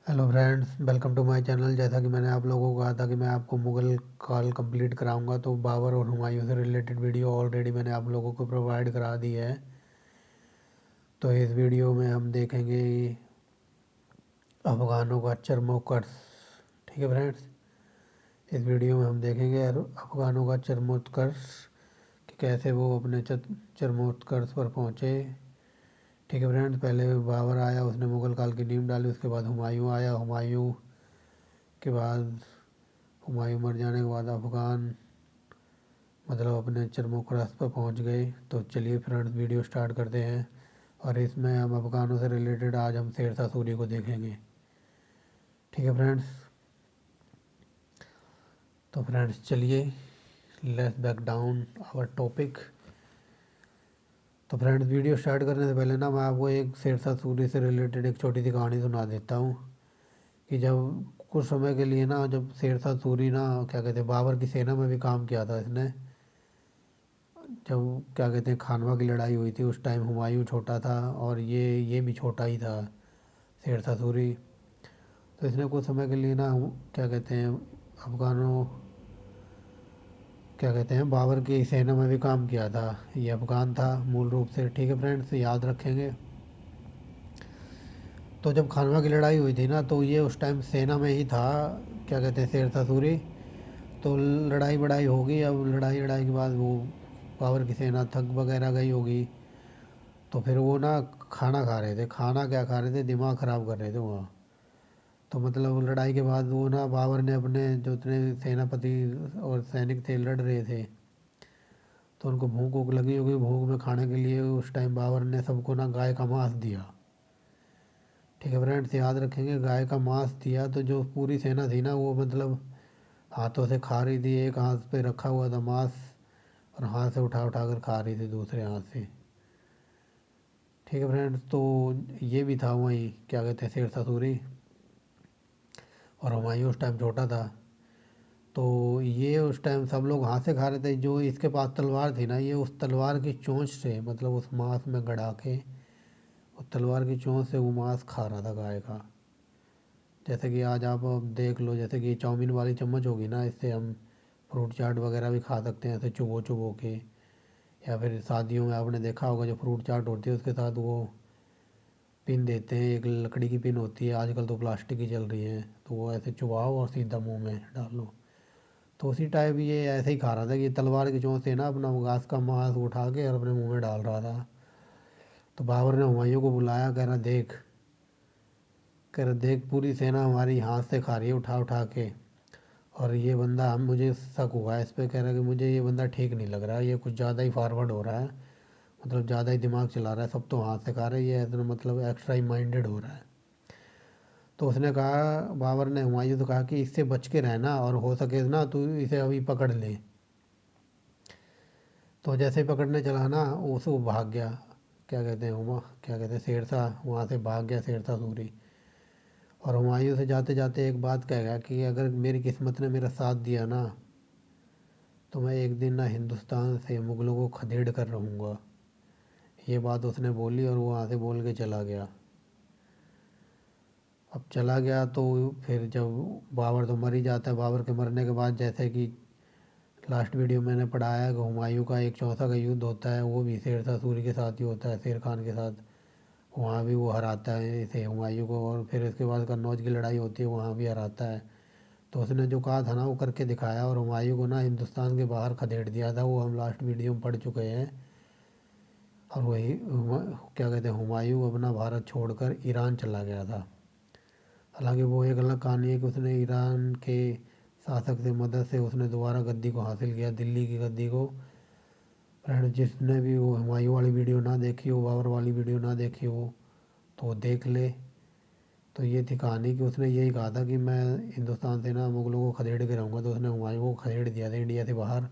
Hello friends, welcome to my channel. जैसा कि मैंने आप लोगों को कहा था कि मैं आपको मुगल काल कंप्लीट कराऊंगा, तो बाबर और हुमायूं से रिलेटेड वीडियो ऑलरेडी मैंने आप लोगों को प्रोवाइड करा दी है। तो इस वीडियो में हम देखेंगे अफ़गानों का चरमोत्कर्ष। ठीक है फ्रेंड्स, इस वीडियो में हम देखेंगे अफ़गानों का चरमोत्कर्ष कि कैसे वो अपने चरमोत्कर्ष पर पहुँचे। ठीक है फ्रेंड्स, पहले बाबर आया, उसने मुगल काल की नींव डाली। उसके बाद हुमायूं आया। हुमायूं के बाद हुमायूं मर जाने के बाद अफ़गान मतलब अपने चरमोक्रास पर पहुंच गए। तो चलिए फ्रेंड्स, वीडियो स्टार्ट करते हैं। और इसमें हम अफ़गानों से रिलेटेड आज हम शेरशाह सूरी को देखेंगे। ठीक है फ्रेंड्स, तो फ्रेंड्स चलिए let's back down our topic. तो फ्रेंड्स, वीडियो स्टार्ट करने से पहले ना मैं आपको एक शेरशाह सूरी से रिलेटेड एक छोटी सी कहानी सुना देता हूँ कि जब कुछ समय के लिए ना, जब शेरशाह सूरी ना क्या कहते हैं बाबर की सेना में भी काम किया था इसने। जब क्या कहते हैं खानवा की लड़ाई हुई थी, उस टाइम हुमायूं छोटा था और ये भी छोटा ही था, शेरशाह सूरी। तो इसने कुछ समय के लिए ना क्या कहते हैं अफ़गानों क्या कहते हैं बाबर की सेना में भी काम किया था। ये अफ़गान था मूल रूप से। ठीक है फ्रेंड्स, याद रखेंगे। तो जब खानवा की लड़ाई हुई थी ना, तो ये उस टाइम सेना में ही था, क्या कहते हैं शेरशाह सूरी। तो लड़ाई बड़ाई होगी। अब लड़ाई लड़ाई के बाद वो बाबर की सेना थक वगैरह गई होगी। तो फिर वो ना खाना खा रहे थे। खाना क्या खा रहे थे, दिमाग ख़राब कर रहे थे वहाँ। तो मतलब लड़ाई के बाद वो ना बाबर ने अपने जो इतने सेनापति और सैनिक थे लड़ रहे थे, तो उनको भूख वूख लगी होगी। भूख में खाने के लिए उस टाइम बाबर ने सबको ना गाय का मांस दिया। ठीक है फ्रेंड्स, याद रखेंगे, गाय का मांस दिया। तो जो पूरी सेना थी ना, वो मतलब हाथों से खा रही थी। एक हाथ पे रखा हुआ था मांस और हाथ से उठा उठा कर खा रही थी दूसरे हाथ से। ठीक है फ्रेंड्स, तो ये भी था वहीं, क्या कहते हैं शेरशाह सूरी। और हुमायूं उस टाइम छोटा था। तो ये उस टाइम सब लोग हाथ से खा रहे थे। जो इसके पास तलवार थी ना, ये उस तलवार की चोंच से, मतलब उस मांस में गड़ा के उस तलवार की चोंच से वो मांस खा रहा था गाय का। जैसे कि आज आप अब देख लो, जैसे कि चाउमीन वाली चम्मच होगी ना, इससे हम फ्रूट चाट वगैरह भी खा सकते हैं ऐसे चुबो चुबो के। या फिर शादियों में आपने देखा होगा, जो फ्रूट चाट होती है उसके साथ वो पिन देते हैं, एक लकड़ी की पिन होती है, आजकल तो प्लास्टिक की चल रही है। तो वो ऐसे चुबाओ और सीधा मुंह में डालो। तो उसी टाइप ये ऐसे ही खा रहा था कि तलवार की चोंच से ना अपना घास का मांस उठा के और अपने मुंह में डाल रहा था। तो बाबर ने हुमायूं को बुलाया, कह रहा देख पूरी सेना हमारी हाथ से खा रही है उठा उठा के। और ये बंदा, हम मुझे शक हुआ है इस पर। कह रहा है कि मुझे ये बंदा ठीक नहीं लग रहा है, ये कुछ ज़्यादा ही फॉरवर्ड हो रहा है, मतलब ज़्यादा ही दिमाग चला रहा है। सब तो हाथ से खा रहे हैं, ये तो मतलब एक्स्ट्रा ही माइंडेड हो रहा है। तो उसने कहा, बाबर ने हुमायूं से कहा कि इससे बच के रहना, और हो सके ना तो इसे अभी पकड़ ले। तो जैसे ही पकड़ने चला ना, वो भाग गया। क्या कहते हैं क्या कहते हैं शेरशाह वहाँ से भाग गया, शेरशाह सूरी। और हुमायूं से जाते जाते एक बात कह गया कि अगर मेरी किस्मत ने मेरा साथ दिया ना, तो मैं एक दिन ना हिंदुस्तान से मुग़लों को खदेड़ कर रहूँगा। ये बात उसने बोली और वो वहाँ से बोल के चला गया। अब चला गया तो फिर जब बाबर तो मर ही जाता है। बाबर के मरने के बाद, जैसे कि लास्ट वीडियो मैंने पढ़ाया कि हुमायूं का एक चौसा का युद्ध होता है, वो भी शेरशाह सूरी के साथ ही होता है, शेर खान के साथ। वहाँ भी वो हराता है इसे हुमायूं को। और फिर इसके बाद कन्नौज की लड़ाई होती है, वहाँ भी हराता है। तो उसने जो कहा था ना, वो करके दिखाया और हुमायूं को ना हिंदुस्तान के बाहर खदेड़ दिया था। वो हम लास्ट वीडियो में पढ़ चुके हैं। और वही क्या कहते हैं हुमायूं अपना भारत छोड़कर ईरान चला गया था। हालांकि वो एक अलग कहानी है कि उसने ईरान के शासक से मदद से उसने दोबारा गद्दी को हासिल किया, दिल्ली की गद्दी को। फ्रेंड, जिसने भी वो हुमायूं वाली वीडियो ना देखी हो, बाबर वाली वीडियो ना देखी हो, तो वो देख ले। तो ये थी कहानी कि उसने यही कहा था कि मैं हिंदुस्तान से ना मुगलों को खदेड़ के रहूँगा। तो उसने हुमायूं को खदेड़ दिया था इंडिया से बाहर।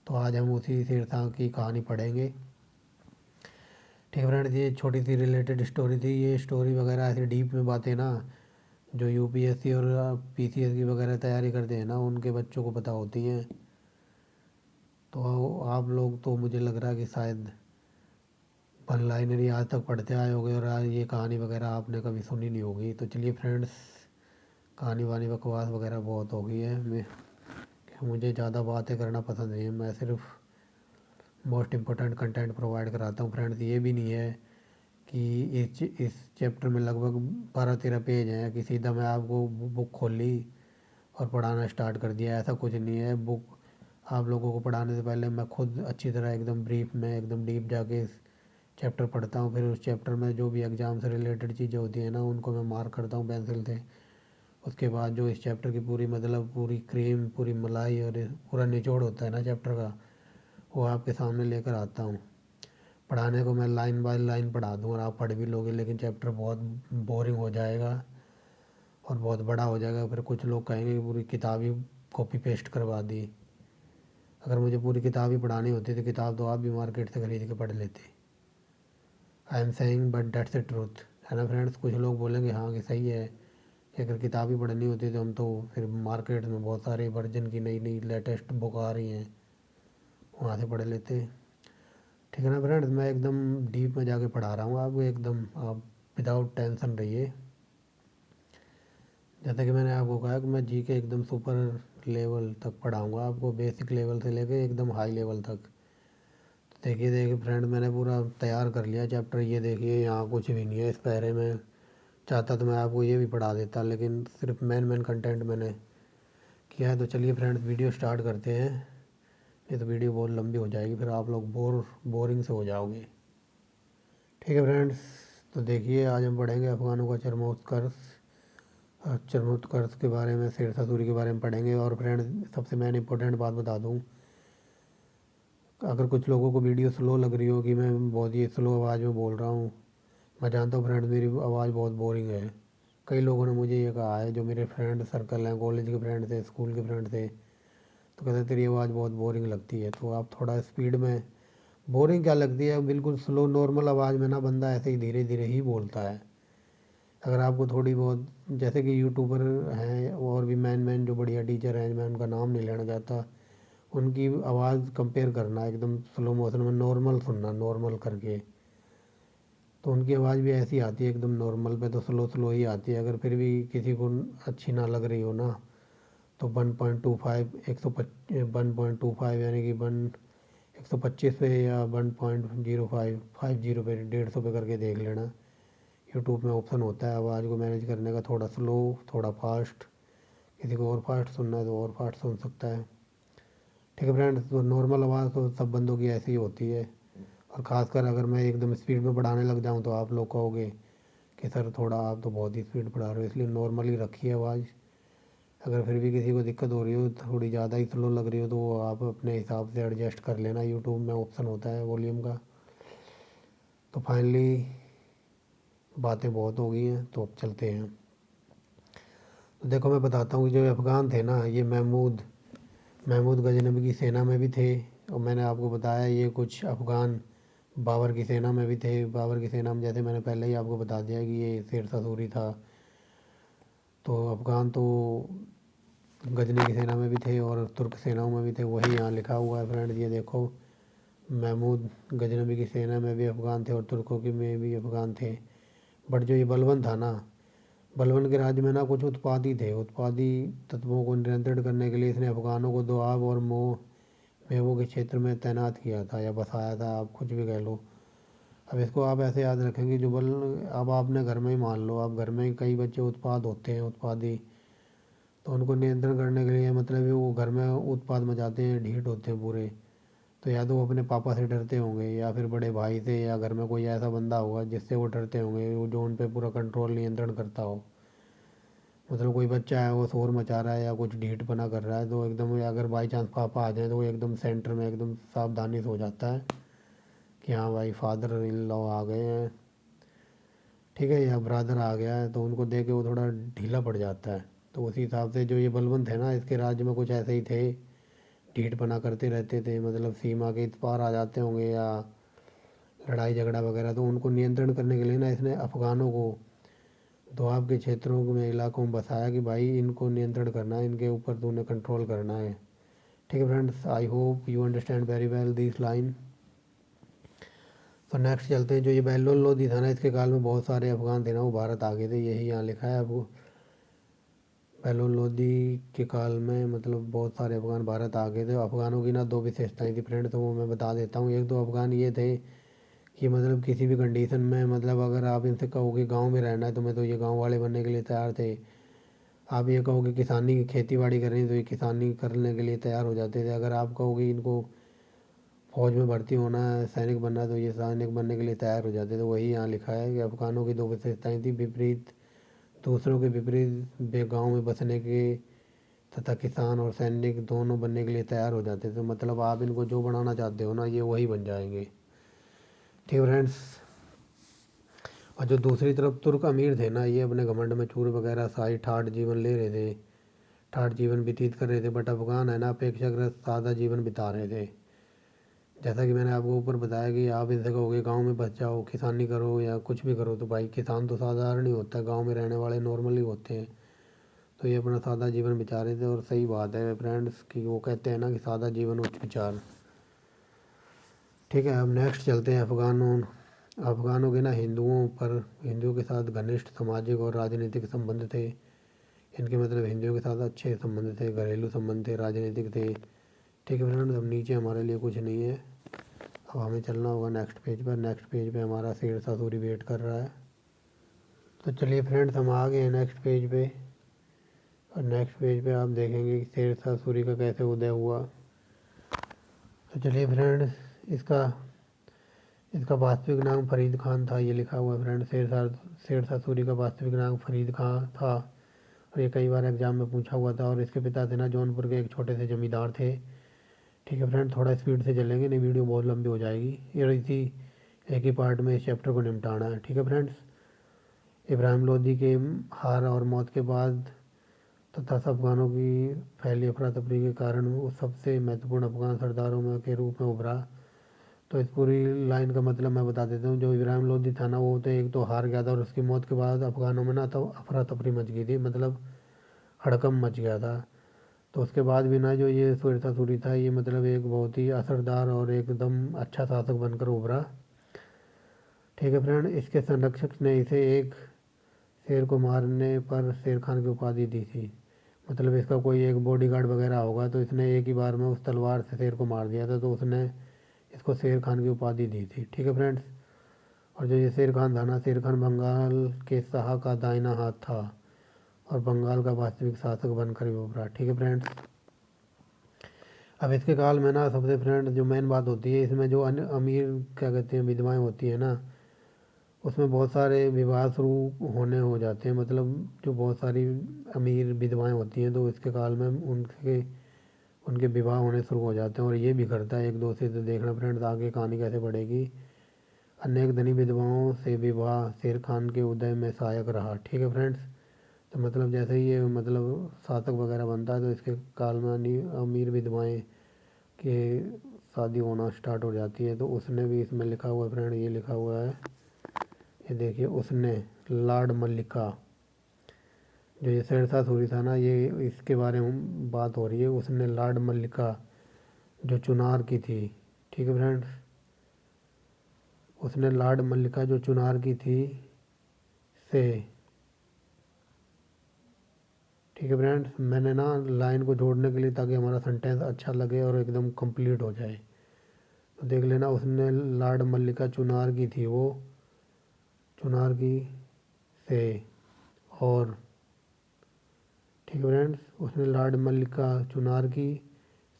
तो आज हम उसी शेरशाह की कहानी पढ़ेंगे। ठीक है फ्रेंड्स, ये छोटी सी रिलेटेड स्टोरी थी। ये स्टोरी वगैरह ऐसी डीप में बातें ना, जो यूपीएससी और पीसीएस की वगैरह तैयारी करते हैं ना, उनके बच्चों को पता होती हैं। तो आप लोग तो मुझे लग रहा है कि शायद वन लाइनर ही आज तक पढ़ते आए होंगे और आज ये कहानी वगैरह आपने कभी सुनी नहीं होगी। तो चलिए फ्रेंड्स, कहानी वानी बकवास वगैरह बहुत हो गई है। मुझे ज़्यादा बातें करना पसंद नहीं है, मैं सिर्फ मोस्ट इम्पोर्टेंट कंटेंट प्रोवाइड कराता हूँ फ्रेंड्स। ये भी नहीं है कि इस चैप्टर में लगभग 12-13 पेज हैं कि सीधा मैं आपको बुक खोल ली और पढ़ाना स्टार्ट कर दिया। ऐसा कुछ नहीं है। बुक आप लोगों को पढ़ाने से पहले मैं खुद अच्छी तरह एकदम ब्रीफ में एकदम डीप जाके इस चैप्टर पढ़ता हूँ। फिर उस चैप्टर में जो भी एग्ज़ाम से रिलेटेड चीज़ें होती हैं ना, उनको मैं मार्क करता हूँ पेंसिल से। उसके बाद जो इस चैप्टर की पूरी मतलब पूरी क्रीम पूरी मलाई और पूरा निचोड़ होता है ना चैप्टर का, वो आपके सामने लेकर आता हूँ। पढ़ाने को मैं लाइन बाय लाइन पढ़ा दूँ और आप पढ़ भी लोगे, लेकिन चैप्टर बहुत बोरिंग हो जाएगा और बहुत बड़ा हो जाएगा। फिर कुछ लोग कहेंगे कि पूरी किताब ही कॉपी पेस्ट करवा दी। अगर मुझे पूरी किताब ही पढ़ानी होती तो किताब तो आप भी मार्केट से खरीद के पढ़ लेते। I am saying but that's the truth, है ना फ्रेंड्स। कुछ लोग बोलेंगे हाँ कि सही है कि अगर किताब ही पढ़नी होती तो हम तो फिर मार्केट में बहुत सारे वर्जन की नई नई लेटेस्ट बुक आ रही हैं, वहाँ से पढ़ लेते। ठीक है ना फ्रेंड्स, मैं एकदम डीप में जाके पढ़ा रहा हूँ आपको एकदम, आप विदाउट टेंशन रहिए। जैसा कि मैंने आपको कहा कि मैं जी के एकदम सुपर लेवल तक पढ़ाऊँगा आपको, बेसिक लेवल से लेके एकदम हाई लेवल तक। तो देखिए फ्रेंड, मैंने पूरा तैयार कर लिया चैप्टर। ये देखिए यहाँ कुछ भी नहीं है इस पैरे में। चाहता तो मैं आपको ये भी पढ़ा देता, लेकिन सिर्फ मेन कंटेंट मैंने किया है। तो चलिए फ्रेंड्स, वीडियो स्टार्ट करते हैं। ये तो वीडियो बहुत लंबी हो जाएगी, फिर आप लोग बोरिंग से हो जाओगे। ठीक है फ्रेंड्स, तो देखिए आज हम पढ़ेंगे अफ़गानों का चरमोत्कर्ष के बारे में, शेरशाह सूरी के बारे में पढ़ेंगे। और फ्रेंड्स, सबसे मैंने इंपॉर्टेंट बात बता दूं, अगर कुछ लोगों को वीडियो स्लो लग रही हो कि मैं बहुत ही स्लो आवाज़ में बोल रहा हूँ, मैं जानता हूँ फ्रेंड्स मेरी आवाज़ बहुत बोरिंग है। कई लोगों ने मुझे ये कहा है, जो मेरे फ्रेंड सर्कल हैं, कॉलेज के फ्रेंड थे, स्कूल के फ्रेंड थे, तो कहते तेरी आवाज़ बहुत बोरिंग लगती है। तो आप थोड़ा स्पीड में, बोरिंग क्या लगती है, बिल्कुल स्लो नॉर्मल आवाज़ में ना बंदा ऐसे ही धीरे धीरे ही बोलता है। अगर आपको थोड़ी बहुत, जैसे कि यूट्यूबर हैं और भी मैन जो बढ़िया टीचर हैं, मैं उनका नाम नहीं लेना चाहता, उनकी आवाज़ कंपेयर करना एकदम स्लो मोशन में, नॉर्मल सुनना, नॉर्मल करके, तो उनकी आवाज़ भी ऐसी आती है एकदम नॉर्मल पे, तो स्लो स्लो ही आती है। अगर फिर भी किसी को अच्छी ना लग रही हो ना, तो 1.25 1.25 यानी कि 125 पे या 1.05 पे 150 पे करके देख लेना। यूट्यूब में ऑप्शन होता है आवाज़ को मैनेज करने का, थोड़ा स्लो थोड़ा फास्ट। किसी को और फास्ट सुनना है तो और फास्ट सुन सकता है। ठीक है फ्रेंड्स, तो नॉर्मल आवाज़ तो सब बंदों की ऐसी ही होती है। और ख़ासकर अगर मैं एकदम स्पीड में पढ़ाने लग जाऊँ तो आप लोग कहोगे कि सर थोड़ा आप तो बहुत ही स्पीड पढ़ा रहे हो, इसलिए नॉर्मल ही रखिए आवाज़। अगर फिर भी किसी को दिक्कत हो रही हो, थोड़ी ज़्यादा ही स्लो लग रही हो, तो आप अपने हिसाब से एडजस्ट कर लेना। यूट्यूब में ऑप्शन होता है वॉल्यूम का। तो फाइनली बातें बहुत हो गई हैं, तो अब चलते हैं। तो देखो मैं बताता हूँ, जो अफ़गान थे ना, ये महमूद गजनबी की सेना में भी थे। और मैंने आपको बताया ये कुछ अफ़गान बाबर की सेना में भी थे। बाबर की सेना में, जैसे मैंने पहले ही आपको बता दिया कि ये शेरशाह सूरी था। तो अफ़गान तो गजनी की सेना में भी थे और तुर्क सेनाओं में भी थे, वही यहाँ लिखा हुआ है फ्रेंड्स। ये देखो, महमूद गजनबी की सेना में भी अफ़गान थे और तुर्कों की में भी अफ़गान थे। बट जो ये बलबन था ना, बलबन के राज्य में ना कुछ उत्पादी थे। उत्पादी तत्वों को नियंत्रित करने के लिए इसने अफ़गानों को दोआब और मेवों के क्षेत्र में तैनात किया था या बसाया था, आप कुछ भी कह लो। अब इसको आप ऐसे याद रखेंगे, जो बल, अब आपने घर में ही मान लो, आप घर में ही कई बच्चे उत्पाद होते हैं, उत्पादी, तो उनको नियंत्रण करने के लिए मतलब वो घर में उत्पाद मचाते हैं, ढीठ होते हैं पूरे। तो या तो वो अपने पापा से डरते होंगे या फिर बड़े भाई से, या घर में कोई ऐसा बंदा होगा जिससे वो डरते होंगे, वो जो उन पर पूरा कंट्रोल नियंत्रण करता हो। मतलब कोई बच्चा है वो शोर मचा रहा है या कुछ ढीठपना कर रहा है, तो एकदम अगर बाई चांस पापा आ जाए तो वो एकदम सेंटर में एकदम सावधानी से हो जाता है कि हाँ भाई फादर इन लॉ आ गए हैं, ठीक है, या ब्रदर आ गया है, तो उनको देख के वो थोड़ा ढीला पड़ जाता है। तो उसी हिसाब से जो ये बलवंत है ना, इसके राज्य में कुछ ऐसे ही थे, ढीठपना करते रहते थे, मतलब सीमा के इस पार आ जाते होंगे या लड़ाई झगड़ा वगैरह। तो उनको नियंत्रण करने के लिए ना इसने अफ़गानों को दोआब के क्षेत्रों में, इलाकों में बसाया कि भाई इनको नियंत्रण करना है, इनके ऊपर तूने कंट्रोल करना है। ठीक है friends, I hope you understand very well this line. तो नेक्स्ट चलते हैं। जो ये बेल्लोल लोधी था ना, इसके काल में बहुत सारे अफगान थे ना, वो भारत आ गए थे, यही यहाँ लिखा है आपको। बहलोल लोदी के काल में मतलब बहुत सारे अफ़गान भारत आ गए थे। अफ़गानों की ना दो विशेषताएं थी फ्रेंड, तो वो मैं बता देता हूँ। एक तो अफ़गान ये थे कि मतलब किसी भी कंडीशन में मतलब अगर आप इनसे कहोगे गांव में रहना है तुम्हें, तो ये गांव वाले बनने के लिए तैयार थे। आप ये कहोगे किसानी खेती बाड़ी करनी, तो ये किसानी करने के लिए तैयार हो जाते थे। अगर आप कहोगे इनको फौज में भर्ती होना है, सैनिक बनना है, तो ये सैनिक बनने के लिए तैयार हो जाते थे। वही यहाँ लिखा है कि अफ़गानों की दो विशेषताएं थी, विपरीत दूसरों के विपरीत गाँव में बसने के तथा किसान और सैनिक दोनों बनने के लिए तैयार हो जाते थे। मतलब आप इनको जो बनाना चाहते हो ना, ये वही बन जाएंगे। ठीक है फ्रेंड्स। और जो दूसरी तरफ तुर्क अमीर थे ना, ये अपने घमंड में चूर वगैरह शाही ठाठ जीवन ले रहे थे, ठाठ जीवन व्यतीत कर रहे थे। बट अफगान है ना अपेक्षाकृत सादा जीवन बिता रहे थे। जैसा कि मैंने आपको ऊपर बताया कि आप इनसे कहोगे गाँव में बस जाओ, किसानी करो या कुछ भी करो, तो भाई किसान तो साधारण ही होता है, गाँव में रहने वाले नॉर्मल ही होते हैं। तो ये अपना सादा जीवन बिता रहे थे। और सही बात है फ्रेंड्स कि वो कहते हैं ना कि सादा जीवन उच्च विचार। ठीक है, अब नेक्स्ट चलते हैं। अफगानों के ना हिंदुओं के साथ घनिष्ठ सामाजिक और राजनीतिक संबंध थे। इनके मतलब हिंदुओं के साथ अच्छे संबंध थे, घरेलू संबंध थे, राजनीतिक थे। ठीक है फ्रेंड्स, अब नीचे हमारे लिए कुछ नहीं है। अब हमें चलना होगा नेक्स्ट पेज पर। नेक्स्ट पेज पे हमारा शेरशाह सूरी वेट कर रहा है। तो चलिए फ्रेंड्स, हम आ गए हैं नेक्स्ट पेज पे। और नेक्स्ट पेज पे आप देखेंगे कि शेरशाह सूरी का कैसे उदय हुआ। तो चलिए फ्रेंड्स, इसका इसका वास्तविक नाम फरीद खान था, ये लिखा हुआ है फ्रेंड। शेरशाह सूरी का वास्तविक नाम फरीद खान था, और ये कई बार एग्जाम में पूछा हुआ था। और इसके पिता थे ना जौनपुर के एक छोटे से जमींदार थे। ठीक है फ्रेंड, थोड़ा स्पीड से चलेंगे, नहीं वीडियो बहुत लंबी हो जाएगी। ये इसी एक ही पार्ट में इस चैप्टर को निपटाना है। ठीक है फ्रेंड्स, इब्राहिम लोदी के हार और मौत के बाद तथा अफगानों की फैली अफरा तफरी के कारण वो सबसे महत्वपूर्ण अफगान सरदारों में के रूप में उभरा। तो इस पूरी लाइन का मतलब मैं बता देता हूँ। जो इब्राहिम लोदी था ना, वो तो एक तो हार गया था, और उसकी मौत के बाद अफगानों में ना तो अफरा तफरी मच गई थी, मतलब हड़कंप मच गया था। तो उसके बाद भी ना जो ये शेरशाह सूरी था, ये मतलब एक बहुत ही असरदार और एकदम अच्छा शासक बनकर उभरा। ठीक है फ्रेंड, इसके संरक्षक ने इसे एक शेर को मारने पर शेर खान की उपाधि दी थी। मतलब इसका कोई एक बॉडीगार्ड वगैरह होगा, तो इसने एक ही बार में उस तलवार से शेर को मार दिया था, तो उसने इसको शेर खान की उपाधि दी थी। ठीक है फ्रेंड्स, और जो ये शेर खान था ना, शेर खान बंगाल के शाह का दाहिना हाथ था और बंगाल का वास्तविक शासक बनकर भी उभरा। ठीक है फ्रेंड्स, अब इसके काल में ना सबसे फ्रेंड जो मेन बात होती है, इसमें जो अमीर क्या कहते हैं विधवाएं होती है ना, उसमें बहुत सारे विवाह शुरू होने हो जाते हैं। मतलब जो बहुत सारी अमीर विधवाएं होती हैं, तो इसके काल में उनके उनके विवाह होने शुरू हो जाते हैं। और ये भी करता है एक दो से। तो देखना फ्रेंड्स आगे कहानी कैसे बढ़ेगी। अनेक धनी विधवाओं से विवाह शेर खान के उदय में सहायक रहा। ठीक है फ्रेंड्स, तो मतलब जैसे ही ये मतलब शासक वगैरह बनता है, तो इसके काल में अमीर विधवाएं के शादी होना स्टार्ट हो जाती है। तो उसने भी इसमें लिखा हुआ है फ्रेंड, ये लिखा हुआ है, ये देखिए उसने लॉर्ड मल्लिका, जो ये शेरशाह सूरी था ना, ये इसके बारे में बात हो रही है। उसने लॉर्ड मल्लिका जो चुनार की थी। ठीक है फ्रेंड्स, उसने लॉर्ड मल्लिका जो चुनार की थी से। ठीक है फ्रेंड्स, मैंने ना लाइन को जोड़ने के लिए, ताकि हमारा सेंटेंस अच्छा लगे और एकदम कंप्लीट हो जाए, तो देख लेना। उसने लॉर्ड मल्लिका चुनार की थी, वो चुनार की से। और ठीक है फ्रेंड्स, उसने लॉर्ड मल्लिका चुनार की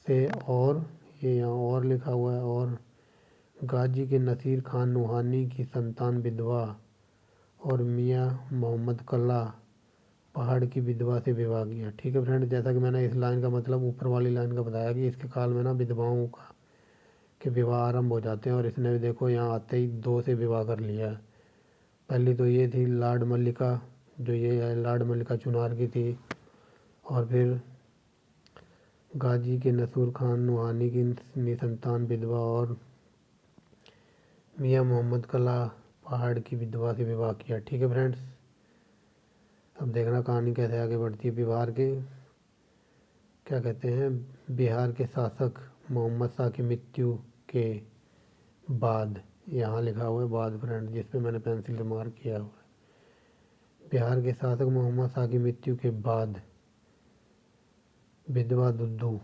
से, और ये यहाँ और लिखा हुआ है, और गाजी के नसीर खान नूहानी की संतान विधवा और मियाँ मोहम्मद कल्ला पहाड़ की विधवा से विवाह किया। ठीक है फ्रेंड, जैसा कि मैंने इस लाइन का मतलब ऊपर वाली लाइन का बताया कि इसके काल में ना विधवाओं का के विवाह आरंभ हो जाते हैं। और इसने भी देखो यहाँ आते ही दो से विवाह कर लिया है। पहली तो ये थी लॉर्ड मल्लिका, जो ये है लॉर्ड मल्लिका चुनार की थी। और फिर गाजी के नसूर खान नूहानी की निसंतान विधवा और मियाँ मोहम्मद कला पहाड़ की विधवा से विवाह किया। ठीक है फ्रेंड्स, अब देखना कहानी कैसे आगे बढ़ती है। बिहार के क्या कहते हैं, बिहार के शासक मोहम्मद शाह की मृत्यु के बाद, यहाँ लिखा हुआ है बाद फ्रेंड, जिस पे मैंने पेंसिल से मार्क किया हुआ है। बिहार के शासक मोहम्मद शाह की मृत्यु के बाद विधवा दुद्दू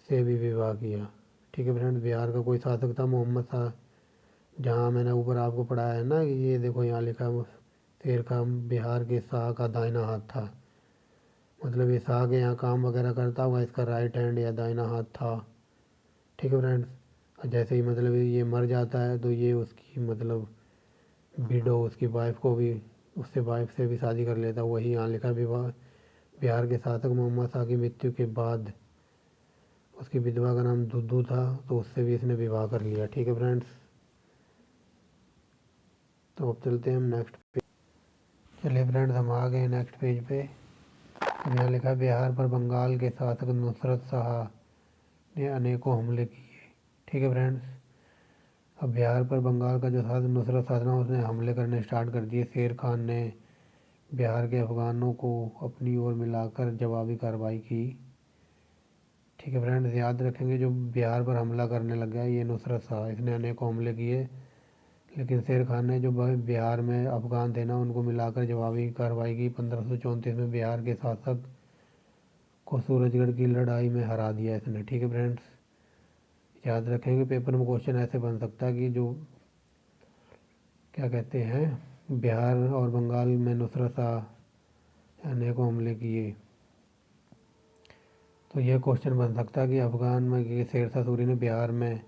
से भी विवाह किया। ठीक है फ्रेंड्स, बिहार का कोई शासक था मोहम्मद शाह, जहाँ मैंने ऊपर आपको पढ़ाया है ना, ये देखो यहाँ लिखा है शेर खान बिहार के शाह का दाहिना हाथ था। मतलब ये शाह के यहाँ काम वगैरह करता हुआ इसका राइट हैंड या दाहिना हाथ था। ठीक है फ्रेंड्स, और जैसे ही मतलब ये मर जाता है तो ये उसकी मतलब विडो, उसकी वाइफ को भी, उससे वाइफ से भी शादी कर लेता है। वही यहाँ लिखा विवाह बिहार के शासक मोहम्मद शाह की मृत्यु के बाद उसकी विधवा का नाम दुद्दू था, तो उससे भी इसने विवाह कर लिया। ठीक है फ्रेंड्स, तो अब चलते हैं हम नेक्स्ट पेज। चलिए फ्रेंड्स, हम आ गए नेक्स्ट पेज पे। अब यहाँ लिखा है बिहार पर बंगाल के शासक नुसरत शाह ने अनेकों हमले किए। ठीक है फ्रेंड्स, अब बिहार पर बंगाल का जो शासक नुसरत शाह था उसने हमले करने स्टार्ट कर दिए। शेर खान ने बिहार के अफगानों को अपनी ओर मिलाकर जवाबी कार्रवाई की। ठीक है फ्रेंड्स, याद रखेंगे जो बिहार पर हमला करने लग गया ये नुसरत शाह, इसने अनेकों हमले किए, लेकिन शेर खान ने जो बिहार में अफगान थे ना उनको मिलाकर जवाबी कार्रवाई की। 1534 में बिहार के शासक को सूरजगढ़ की लड़ाई में हरा दिया इसने। ठीक है फ्रेंड्स, याद रखेंगे पेपर में क्वेश्चन ऐसे बन सकता है कि जो क्या कहते हैं बिहार और बंगाल में नुसरत शाह अनेकों हमले किए, तो यह क्वेश्चन बन सकता है कि अफगान में कि शेरशाह सूरी ने बिहार में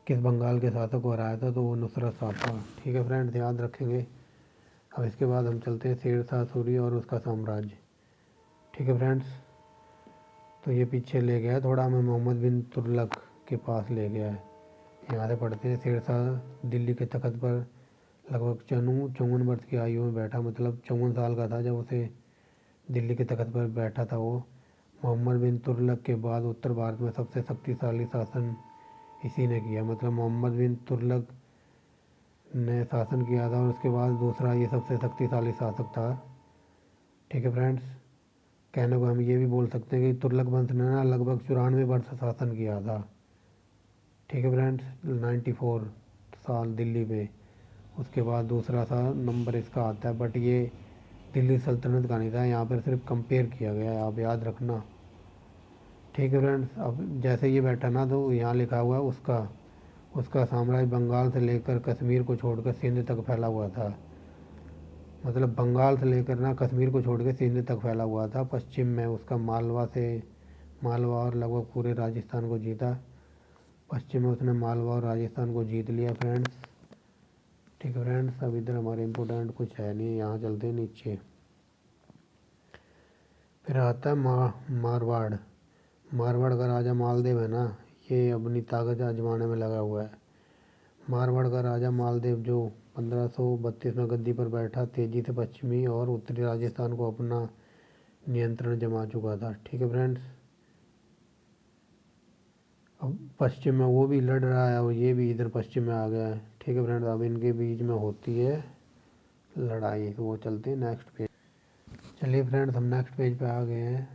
किस बंगाल के शासक को हराया था, तो वो नुसरत शाह था। ठीक है फ्रेंड्स, याद रखेंगे। अब इसके बाद हम चलते हैं शेरशाह सूरी और उसका साम्राज्य। ठीक है फ्रेंड्स, तो ये पीछे ले गया है थोड़ा, हमें मोहम्मद बिन तुगलक के पास ले गया है। यहाँ से पढ़ते हैं। शेरशाह दिल्ली के तख्त पर लगभग 54 वर्ष की आयु में बैठा, मतलब 54 साल का था जब उसे दिल्ली के तख्त पर बैठा था वो। मोहम्मद बिन तुगलक के बाद उत्तर भारत में सबसे शक्तिशाली शासन इसी ने किया। मतलब मोहम्मद बिन तुगलक ने शासन किया था और उसके बाद दूसरा ये सबसे शक्तिशाली शासक था। ठीक है फ्रेंड्स, कहने को हम ये भी बोल सकते हैं कि तुगलक वंश ने ना लगभग 94 वर्ष शासन किया था। ठीक है फ्रेंड्स, 94 साल दिल्ली पे। उसके बाद दूसरा सा नंबर इसका आता है, बट ये दिल्ली सल्तनत का नहीं था, यहाँ पर सिर्फ कंपेयर किया गया है, आप याद रखना। ठीक है फ्रेंड्स, अब जैसे ये बैठा ना तो यहाँ लिखा हुआ है उसका साम्राज्य बंगाल से लेकर कश्मीर को छोड़कर सिंध तक फैला हुआ था। मतलब बंगाल से लेकर ना कश्मीर को छोड़ के सिंध तक फैला हुआ था। पश्चिम में उसका मालवा और लगभग पूरे राजस्थान को जीता। पश्चिम में उसने मालवा और राजस्थान को जीत लिया फ्रेंड्स। ठीक है फ्रेंड्स, अब इधर हमारे इम्पोर्टेंट कुछ है नहीं, यहाँ चलते हैं नीचे। फिर आता है मारवाड़ का राजा मालदेव है ना, ये अपनी ताकत आजमाने में लगा हुआ है। मारवाड़ का राजा मालदेव जो 1532 में गद्दी पर बैठा, तेजी से पश्चिमी और उत्तरी राजस्थान को अपना नियंत्रण जमा चुका था। ठीक है फ्रेंड्स, अब पश्चिम में वो भी लड़ रहा है और ये भी इधर पश्चिम में आ गया है। ठीक है फ्रेंड्स, अब इनके बीच में होती है लड़ाई, तो वो चलते हैं नेक्स्ट पेज। चलिए फ्रेंड्स, हम नेक्स्ट पेज पे आ गए हैं।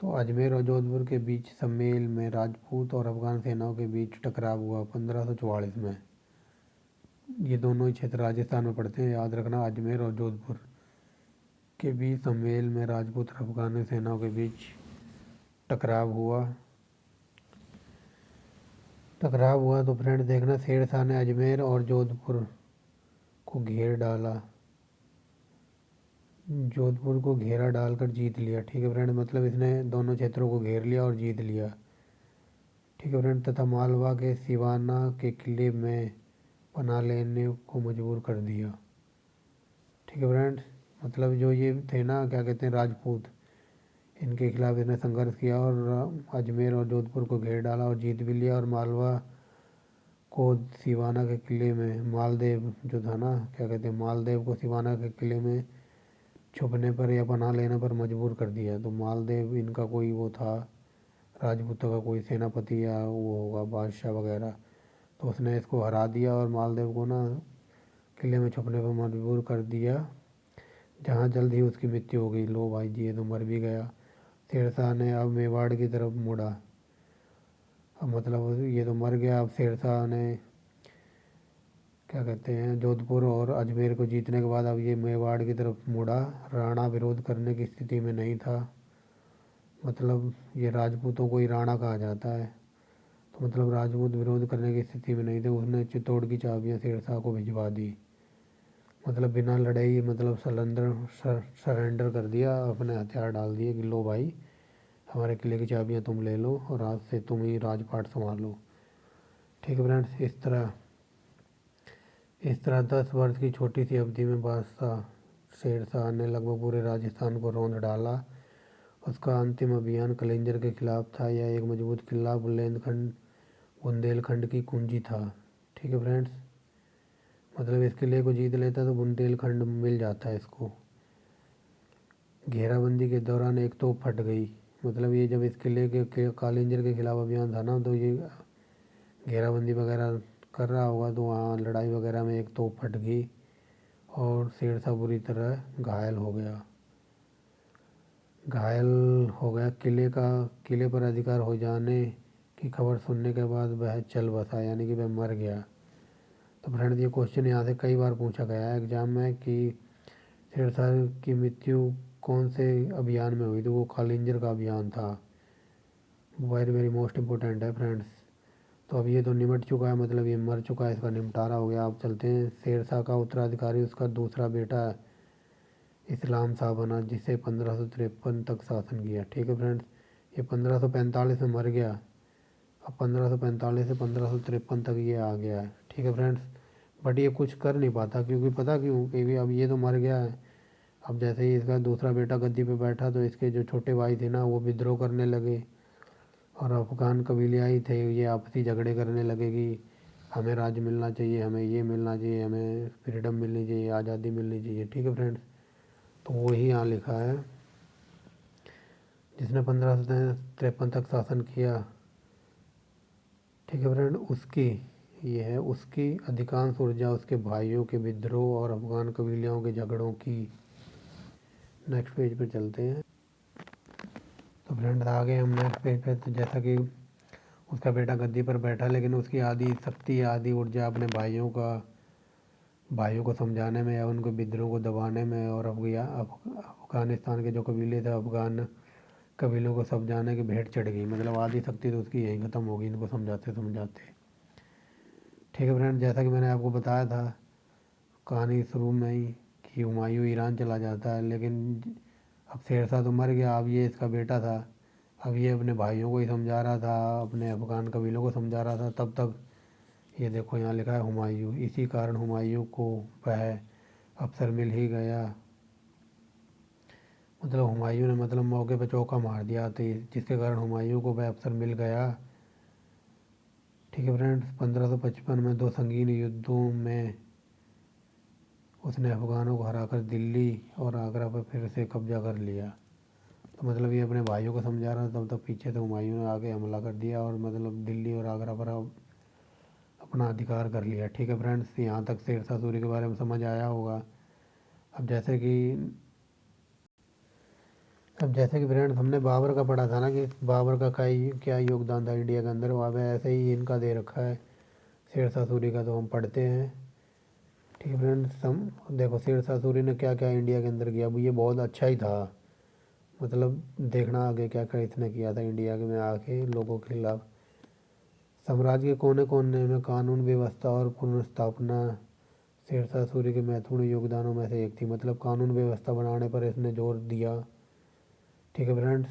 तो अजमेर और जोधपुर के बीच सम्मेल में राजपूत और अफगान सेनाओं के बीच टकराव हुआ 1544 में। ये दोनों ही क्षेत्र राजस्थान में पड़ते हैं, याद रखना। अजमेर और जोधपुर के बीच सम्मेल में राजपूत और अफगानी सेनाओं के बीच टकराव हुआ। तो फ्रेंड देखना, शेरशाह ने अजमेर और जोधपुर को घेरा डालकर जीत लिया। ठीक है फ्रेंड, मतलब इसने दोनों क्षेत्रों को घेर लिया और जीत लिया। ठीक है फ्रेंड, तथा मालवा के सिवाना के किले में पनाह लेने को मजबूर कर दिया। ठीक है फ्रेंड्स, मतलब जो ये थे ना क्या कहते हैं राजपूत, इनके खिलाफ इसने संघर्ष किया और अजमेर और जोधपुर को घेर डाला और जीत भी लिया। और मालवा को सिवाना के किले में मालदेव जो था ना क्या कहते हैं मालदेव को सिवाना के किले में छुपने पर या पनाह लेने पर मजबूर कर दिया। तो मालदेव इनका कोई वो था, राजपूतों का कोई सेनापति या वो होगा बादशाह वगैरह, तो उसने इसको हरा दिया और मालदेव को ना किले में छुपने पर मजबूर कर दिया, जहाँ जल्द ही उसकी मृत्यु हो गई। लो भाई जी, ये तो मर भी गया। शेरशाह ने अब मेवाड़ की तरफ मुड़ा। अब मतलब ये तो मर गया, अब शेरशाह ने क्या कहते हैं जोधपुर और अजमेर को जीतने के बाद अब ये मेवाड़ की तरफ मुड़ा। राणा विरोध करने की स्थिति में नहीं था मतलब ये राजपूतों को ही राणा कहा जाता है। तो मतलब राजपूत विरोध करने की स्थिति में नहीं थे, उसने चित्तौड़ की चाबियां शेरशाह को भिजवा दी। मतलब बिना लड़ाई मतलब सरेंडर कर दिया, अपने हथियार डाल दिए कि लो भाई हमारे किले की चाबियां तुम ले लो और आज से तुम ही राजपाट संभालो। ठीक है फ्रेंड्स, इस तरह 10 वर्ष की छोटी सी अवधि में बादशाह शेरशाह ने लगभग पूरे राजस्थान को रौंद डाला। उसका अंतिम अभियान कलिंजर के खिलाफ था। यह एक मजबूत किला बुंदेलखंड की कुंजी था। ठीक है फ्रेंड्स, मतलब इस किले को जीत लेता तो बुंदेलखंड मिल जाता है इसको। घेराबंदी के दौरान एक तोप फट गई। मतलब ये जब इस किले के कालिंजर के खिलाफ अभियान था ना, तो ये घेराबंदी वगैरह कर रहा होगा, तो वहाँ लड़ाई वगैरह में एक तोप फट गई और शेरशाह बुरी तरह घायल हो गया। किले पर अधिकार हो जाने की खबर सुनने के बाद वह चल बसा, यानी कि वह मर गया। तो फ्रेंड्स, ये क्वेश्चन यहाँ से कई बार पूछा गया है एग्जाम में कि शेरशाह की मृत्यु कौन से अभियान में हुई, तो वो कालिंजर का अभियान था। वेरी वेरी मोस्ट इम्पोर्टेंट है फ्रेंड्स। तो अब ये तो निमट चुका है, मतलब ये मर चुका है, इसका निपटारा हो गया। अब चलते हैं, शेरशाह का उत्तराधिकारी उसका दूसरा बेटा इस्लाम शाह बना, जिसे 1553 तक शासन किया। ठीक है फ्रेंड्स, ये 1545 में मर गया। अब 1545 से 1553 तक ये आ गया है। ठीक है फ्रेंड्स, बट ये कुछ कर नहीं पाता, क्योंकि पता क्यों, क्योंकि अब ये तो मर गया है। अब जैसे ही इसका दूसरा बेटा गद्दी पे बैठा, तो इसके जो छोटे भाई थे ना, वो विद्रोह करने लगे और अफ़गान कबीले थे, ये आपसी झगड़े करने लगे कि हमें राज्य मिलना चाहिए, हमें ये मिलना चाहिए, हमें फ्रीडम मिलनी चाहिए, आज़ादी मिलनी चाहिए। ठीक है फ्रेंड्स, तो वही यहाँ लिखा है, जिसने 1553 तक शासन किया। ठीक है फ्रेंड, ये है उसकी अधिकांश ऊर्जा उसके भाइयों के विद्रोह और अफ़गान कबीलों के झगड़ों की। नेक्स्ट पेज पे चलते हैं। तो फ्रेंड्स, आ गए हम नेक्स्ट पेज पे। तो जैसा कि उसका बेटा गद्दी पर बैठा, लेकिन उसकी आधी शक्ति आधी ऊर्जा अपने भाइयों को समझाने में या उनके विद्रोह को दबाने में, और अफगानिस्तान के जो कबीले थे, अफगान कबीलों को समझाने की भेंट चढ़ गई। मतलब आधी शक्ति तो उसकी यहीं ख़त्म हो गई इनको समझाते समझाते। ठीक है फ्रेंड, जैसा कि मैंने आपको बताया था कहानी शुरू में ही कि हुमायूं ईरान चला जाता है, लेकिन अब शेरशाह तो मर गया, अब ये इसका बेटा था। अब ये अपने भाइयों को ही समझा रहा था, अपने अफगान कबीलों को समझा रहा था। तब तक ये देखो यहाँ लिखा है हुमायूं। इसी कारण हुमायूं को वह अफसर मिल ही गया। मतलब हुमायूं ने मतलब मौके पर चौका मार दिया, तो जिसके कारण हुमायूं को वह अफसर मिल गया। ठीक है फ्रेंड्स, 1555 में 2 संगीन युद्धों में उसने अफगानों को हराकर दिल्ली और आगरा पर फिर से कब्जा कर लिया। तो मतलब ये अपने भाइयों को समझा रहा था, तब तक पीछे से हुमायूं ने आके हमला कर दिया और मतलब दिल्ली और आगरा पर अपना अधिकार कर लिया। ठीक है फ्रेंड्स, यहाँ तक शेरशाह सूरी के बारे में समझ आया होगा। अब जैसे कि फ्रेंड्स हमने बाबर का पढ़ा था ना, कि बाबर का क्या योगदान था इंडिया के अंदर, वहाँ पे ऐसे ही इनका दे रखा है शेरशाह सूरी का, तो हम पढ़ते हैं। ठीक है फ्रेंड्स, हम देखो शेरशाह सूरी ने क्या क्या इंडिया के अंदर किया। अब ये बहुत अच्छा ही था, मतलब देखना आगे क्या क्या इसने किया था इंडिया के में आके लोगों के खिलाफ। साम्राज्य के कोने कोने में कानून व्यवस्था और पुनर्स्थापना शेरशाह सूरी के महत्वपूर्ण योगदानों में से एक थी। मतलब कानून व्यवस्था बनाने पर इसने जोर दिया। ठीक है फ्रेंड्स,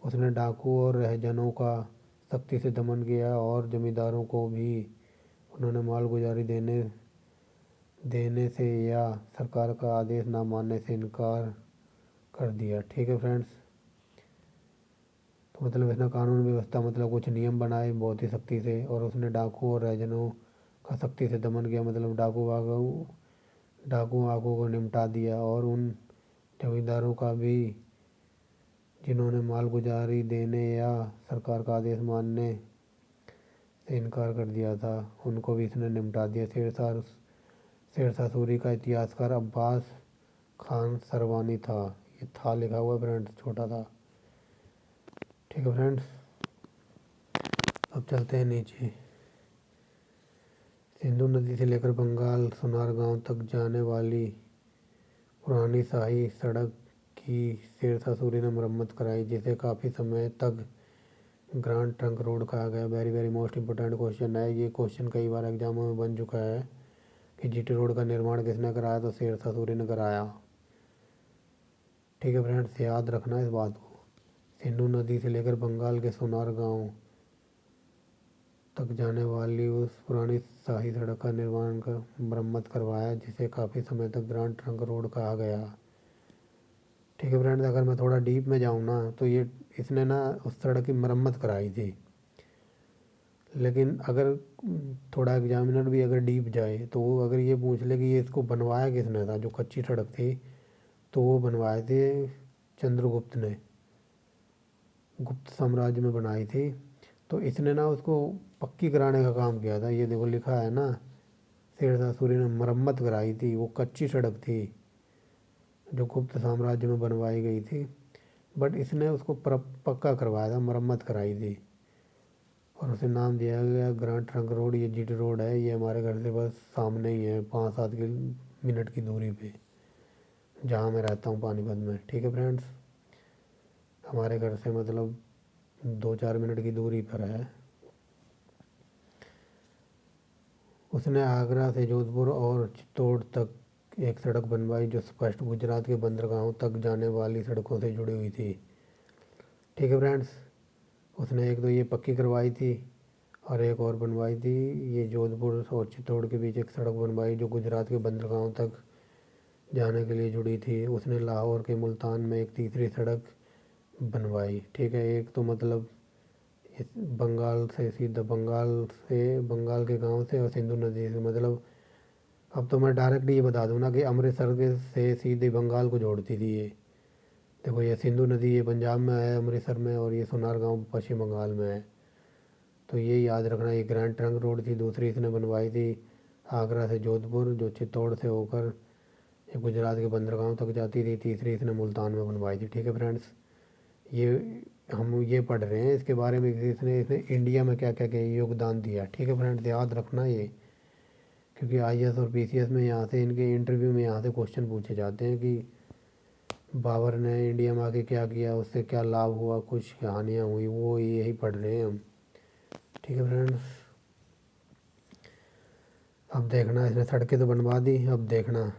उसने डाकू और रहजनों का सख्ती से दमन किया और जमींदारों को भी उन्होंने मालगुजारी देने से या सरकार का आदेश न मानने से इनकार कर दिया। ठीक है फ्रेंड्स, तो मतलब इसने कानून व्यवस्था मतलब कुछ नियम बनाए बहुत ही सख्ती से, और उसने डाकू और रहजनों का सख्ती से दमन किया। मतलब डाकू वाकू को निपटा दिया, और उन जमींदारों का भी जिन्होंने मालगुजारी देने या सरकार का आदेश मानने से इनकार कर दिया था, उनको भी इसने निपटा दिया। शेरशाह सूरी का इतिहासकार अब्बास खान सरवानी था। ये था लिखा हुआ फ्रेंड्स, छोटा था। ठीक है फ्रेंड्स, अब चलते हैं नीचे। सिंधु नदी से लेकर बंगाल सुनार गांव तक जाने वाली पुरानी शाही सड़क की शेरशाह सूरी ने मरम्मत कराई, जिसे काफ़ी समय तक ग्रांड ट्रंक रोड कहा गया। Very very most important question है ये। क्वेश्चन कई बार एग्जामों में बन चुका है कि जीटी रोड का निर्माण किसने कराया, तो शेरशाह सूरी ने कराया। ठीक है फ्रेंड्स, याद रखना इस बात को। सिंधु नदी से लेकर बंगाल के सोनार गांव तक जाने वाली उस पुरानी शाही सड़क का निर्माण कर मरम्मत करवाया, जिसे काफ़ी समय तक ग्रांड ट्रंक रोड कहा गया। ठीक है फ्रेंड्स, अगर मैं थोड़ा डीप में जाऊँ ना, तो ये इसने ना उस सड़क की मरम्मत कराई थी। लेकिन अगर थोड़ा एग्जामिनर भी अगर डीप जाए तो वो अगर ये पूछ ले कि ये इसको बनवाया किसने था, जो कच्ची सड़क थी, तो वो बनवाए थे चंद्रगुप्त ने, गुप्त साम्राज्य में बनाई थी। तो इसने ना उसको पक्की कराने का काम किया था। ये देखो लिखा है ना, शेरशाह सूरी ने मरम्मत कराई थी। वो कच्ची सड़क थी जो गुप्त साम्राज्य में बनवाई गई थी, बट इसने उसको पक्का करवाया था, मरम्मत कराई थी, और उसे नाम दिया गया ग्रांड ट्रंक रोड। ये जीटी रोड है, ये हमारे घर से बस सामने ही है, 5-7 मिनट की दूरी पे, जहाँ मैं रहता हूँ पानीपत में। ठीक है फ्रेंड्स, हमारे घर से मतलब 2-4 मिनट की दूरी पर है। उसने आगरा से जोधपुर और चित्तौड़ तक एक सड़क बनवाई, जो स्पष्ट गुजरात के बंदरगाहों तक जाने वाली सड़कों से जुड़ी हुई थी। ठीक है फ्रेंड्स, उसने एक तो ये पक्की करवाई थी और एक और बनवाई थी, ये जोधपुर और चित्तौड़ के बीच एक सड़क बनवाई जो गुजरात के बंदरगाहों तक जाने के लिए जुड़ी थी। उसने लाहौर के मुल्तान में एक तीसरी सड़क बनवाई। ठीक है, एक तो मतलब इस बंगाल से सीधा बंगाल के गांव से और सिंधु नदी से, मतलब अब तो मैं डायरेक्ट ये बता दूँ ना कि अमृतसर के से सीधे बंगाल को जोड़ती थी ये। देखो ये सिंधु नदी ये पंजाब में है अमृतसर में, और ये सोनार गांव पश्चिम बंगाल में है। तो ये याद रखना, ये ग्रैंड ट्रंक रोड थी। दूसरी इसने बनवाई थी आगरा से जोधपुर, जो चित्तौड़ से होकर ये गुजरात के बंदरगाहों तक जाती थी। तीसरी इसने मुल्तान में बनवाई थी। ठीक है फ्रेंड्स, ये हम ये पढ़ रहे हैं इसके बारे में कि इसने इंडिया में क्या क्या योगदान दिया। ठीक है फ्रेंड्स, याद रखना ये, क्योंकि आईएएस और पीसीएस में यहाँ से इनके इंटरव्यू में यहाँ से क्वेश्चन पूछे जाते हैं कि बाबर ने इंडिया में आके क्या किया, उससे क्या लाभ हुआ, कुछ कहानियाँ हुई, वो यही पढ़ रहे हैं हम। ठीक है फ्रेंड्स, अब देखना इसने सड़कें तो बनवा दी। अब देखना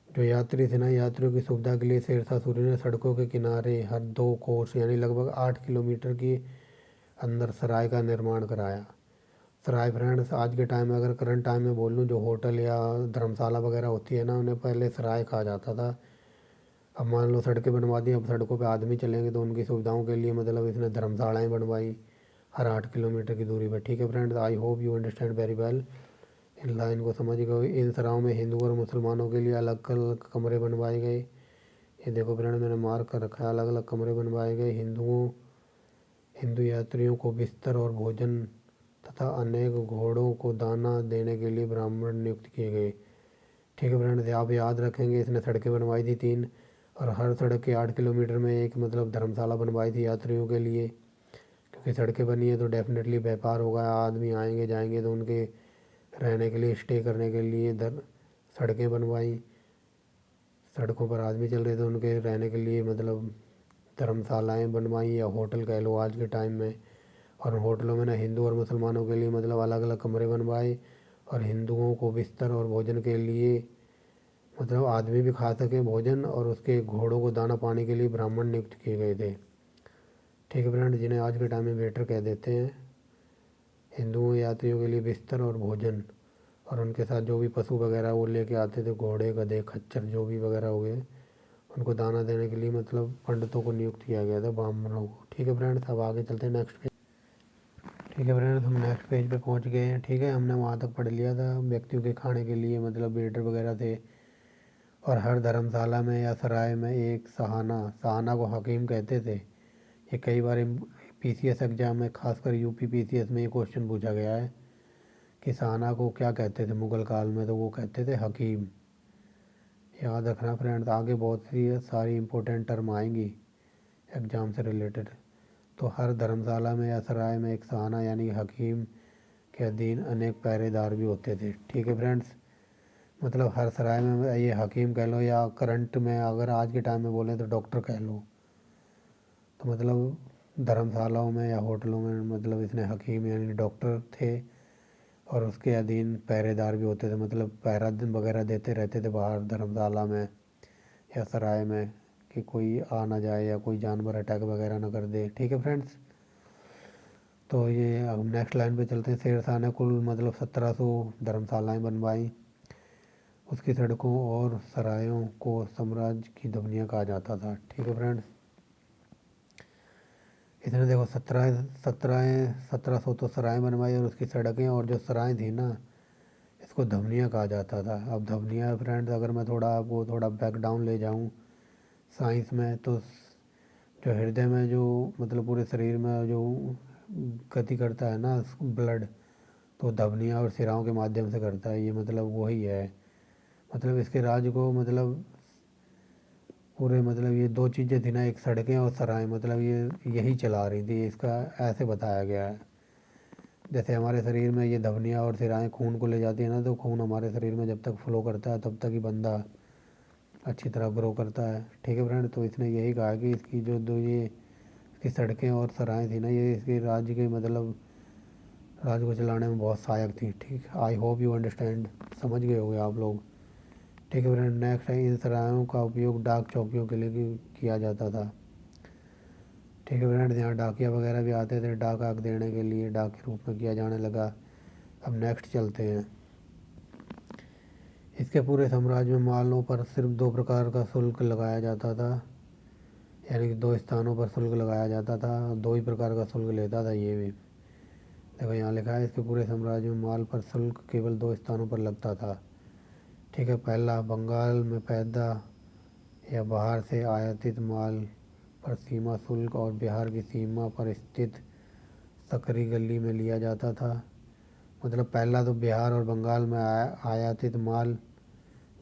जो यात्री थे ना, यात्रियों की सुविधा के लिए शेरशाह सूरी ने सड़कों के किनारे हर 2 कोस यानी लगभग 8 किलोमीटर के अंदर सराय का निर्माण कराया। सराय फ्रेंड्स आज के टाइम में, अगर करंट टाइम में बोल लूँ, जो होटल या धर्मशाला वगैरह होती है ना, उन्हें पहले सराय कहा जाता था। अब मान लो सड़कें बनवा दी, अब सड़कों पे आदमी चलेंगे तो उनकी सुविधाओं के लिए मतलब इसने धर्मशालाएँ बनवाई हर 8 किलोमीटर की दूरी पर। ठीक है friends, I hope you understand very well. In line को समझ गए। इन सरायों में हिंदू और मुसलमानों के लिए अलग अलग कमरे बनवाए गए। ये देखो फ्रेंड, मैंने मार्क कर रखा है, अलग अलग कमरे बनवाए गए। हिंदू यात्रियों को बिस्तर और भोजन तथा अनेक घोड़ों को दाना देने के लिए ब्राह्मण नियुक्त किए गए। ठीक है फ्रेंड्स, आप याद रखेंगे इसने सड़कें बनवाई थी 3, और हर सड़क के 8 किलोमीटर में एक मतलब धर्मशाला बनवाई थी यात्रियों के लिए, क्योंकि सड़कें बनी है तो डेफिनेटली व्यापार होगा, आदमी आएंगे जाएंगे तो उनके रहने के लिए, स्टे करने के लिए सड़कें बनवाई। सड़कों पर आदमी चल रहे थे, उनके रहने के लिए मतलब धर्मशालाएँ बनवाई या होटल कह लो आज के टाइम में। और होटलों में ना हिंदू और मुसलमानों के लिए मतलब अलग अलग कमरे बनवाए, और हिंदुओं को बिस्तर और भोजन के लिए मतलब आदमी भी खा सके भोजन, और उसके घोड़ों को दाना पानी के लिए ब्राह्मण नियुक्त किए गए थे। ठीक है फ्रेंड, जिन्हें आज के टाइम में वेटर कह देते हैं। हिंदुओं यात्रियों के लिए बिस्तर और भोजन, और उनके साथ जो भी पशु वगैरह वो लेके आते थे, घोड़े गधे खच्चर जो भी वगैरह हो गए, उनको दाना देने के लिए मतलब पंडितों को नियुक्त किया गया था, ब्राह्मणों को। ठीक है फ्रेंड्स, अब आगे चलते हैं नेक्स्ट पेज। ठीक है फ्रेंड्स, हम नेक्स्ट पेज पे पहुंच गए हैं। ठीक है, हमने वहाँ तक पढ़ लिया था व्यक्तियों के खाने के लिए मतलब वेटर वगैरह थे, और हर धर्मशाला में या सराय में एक सहाना को हकीम कहते थे। ये कई बार पीसीएस एग्जाम में, खासकर यूपी पीसीएस में ये क्वेश्चन पूछा गया है कि सहाना को क्या कहते थे मुग़ल काल में, तो वो कहते थे हकीम। याद रखना फ्रेंड्स, आगे बहुत सी सारी इंपॉर्टेंट टर्म आएंगी एग्ज़ाम से रिलेटेड। तो हर धर्मशाला में या सराय में एक सहाना यानी हकीम के अधीन अनेक पहरेदार भी होते थे। ठीक है फ्रेंड्स, मतलब हर सराय में ये हकीम कह लो या करंट में अगर आज के टाइम में बोलें तो डॉक्टर कह लो। तो मतलब धर्मशालाओं में या होटलों में मतलब इसने हकीम यानी डॉक्टर थे, और उसके अधीन पहरेदार भी होते थे, मतलब पहरा वगैरह देते रहते थे बाहर धर्मशाला में या सराय में, कि कोई आ ना जाए या कोई जानवर अटैक वगैरह ना कर दे। ठीक है फ्रेंड्स, तो ये अब नेक्स्ट लाइन पे चलते हैं। शेर शाह ने कुल मतलब 1700 धर्मशालाएँ बनवाई। उसकी सड़कों और सरायों को साम्राज्य की धमनियाँ कहा जाता था। ठीक है फ्रेंड्स, इसने देखो 1700 तो सराय बनवाई, और उसकी सड़कें और जो सराय थी ना, इसको धमनियाँ कहा जाता था। अब धमनियाँ फ्रेंड्स, अगर मैं थोड़ा आपको थोड़ा बैक डाउन ले जाऊँ साइंस में, तो जो हृदय में जो मतलब पूरे शरीर में जो गति करता है ना ब्लड, तो धमनियाँ और सिराओं के माध्यम से करता है। ये मतलब वही है, मतलब इसके राज्य को मतलब पूरे मतलब ये दो चीज़ें थी ना, एक सड़कें और सराय, मतलब ये यही चला रही थी। इसका ऐसे बताया गया है, जैसे हमारे शरीर में ये धमनियाँ और सिराएं खून को ले जाती है ना, तो खून हमारे शरीर में जब तक फ्लो करता है तब तक ही बंदा अच्छी तरह ग्रो करता है। ठीक है फ्रेंड, तो इसने यही कहा कि इसकी जो दो ये इसकी सड़कें और सराएं थी ना, ये इसके राज्य के मतलब राज्य को चलाने में बहुत सहायक थी। ठीक, आई होप यू अंडरस्टैंड, समझ गए होंगे आप लोग। ठीक है फ्रेंड, नेक्स्ट है, इन सरायों का उपयोग डाक चौकियों के लिए किया जाता था। ठीक है फ्रेंड्स, यहाँ डाकिया वगैरह भी आते थे, डाक आक देने के लिए डाक के रूप में किया जाने लगा। अब नेक्स्ट चलते हैं। इसके पूरे साम्राज्य में मालों पर सिर्फ दो प्रकार का शुल्क लगाया जाता था, यानी कि दो स्थानों पर शुल्क लगाया जाता था, दो ही प्रकार का शुल्क लेता था ये भी। देखो यहाँ लिखा है, इसके पूरे साम्राज्य में माल पर शुल्क केवल दो स्थानों पर लगता था। ठीक है, पहला बंगाल में पैदा या बाहर से आयातित माल पर सीमा शुल्क, और बिहार की सीमा पर स्थित सकरी गली में लिया जाता था। मतलब पहला तो बिहार और बंगाल में आयातित माल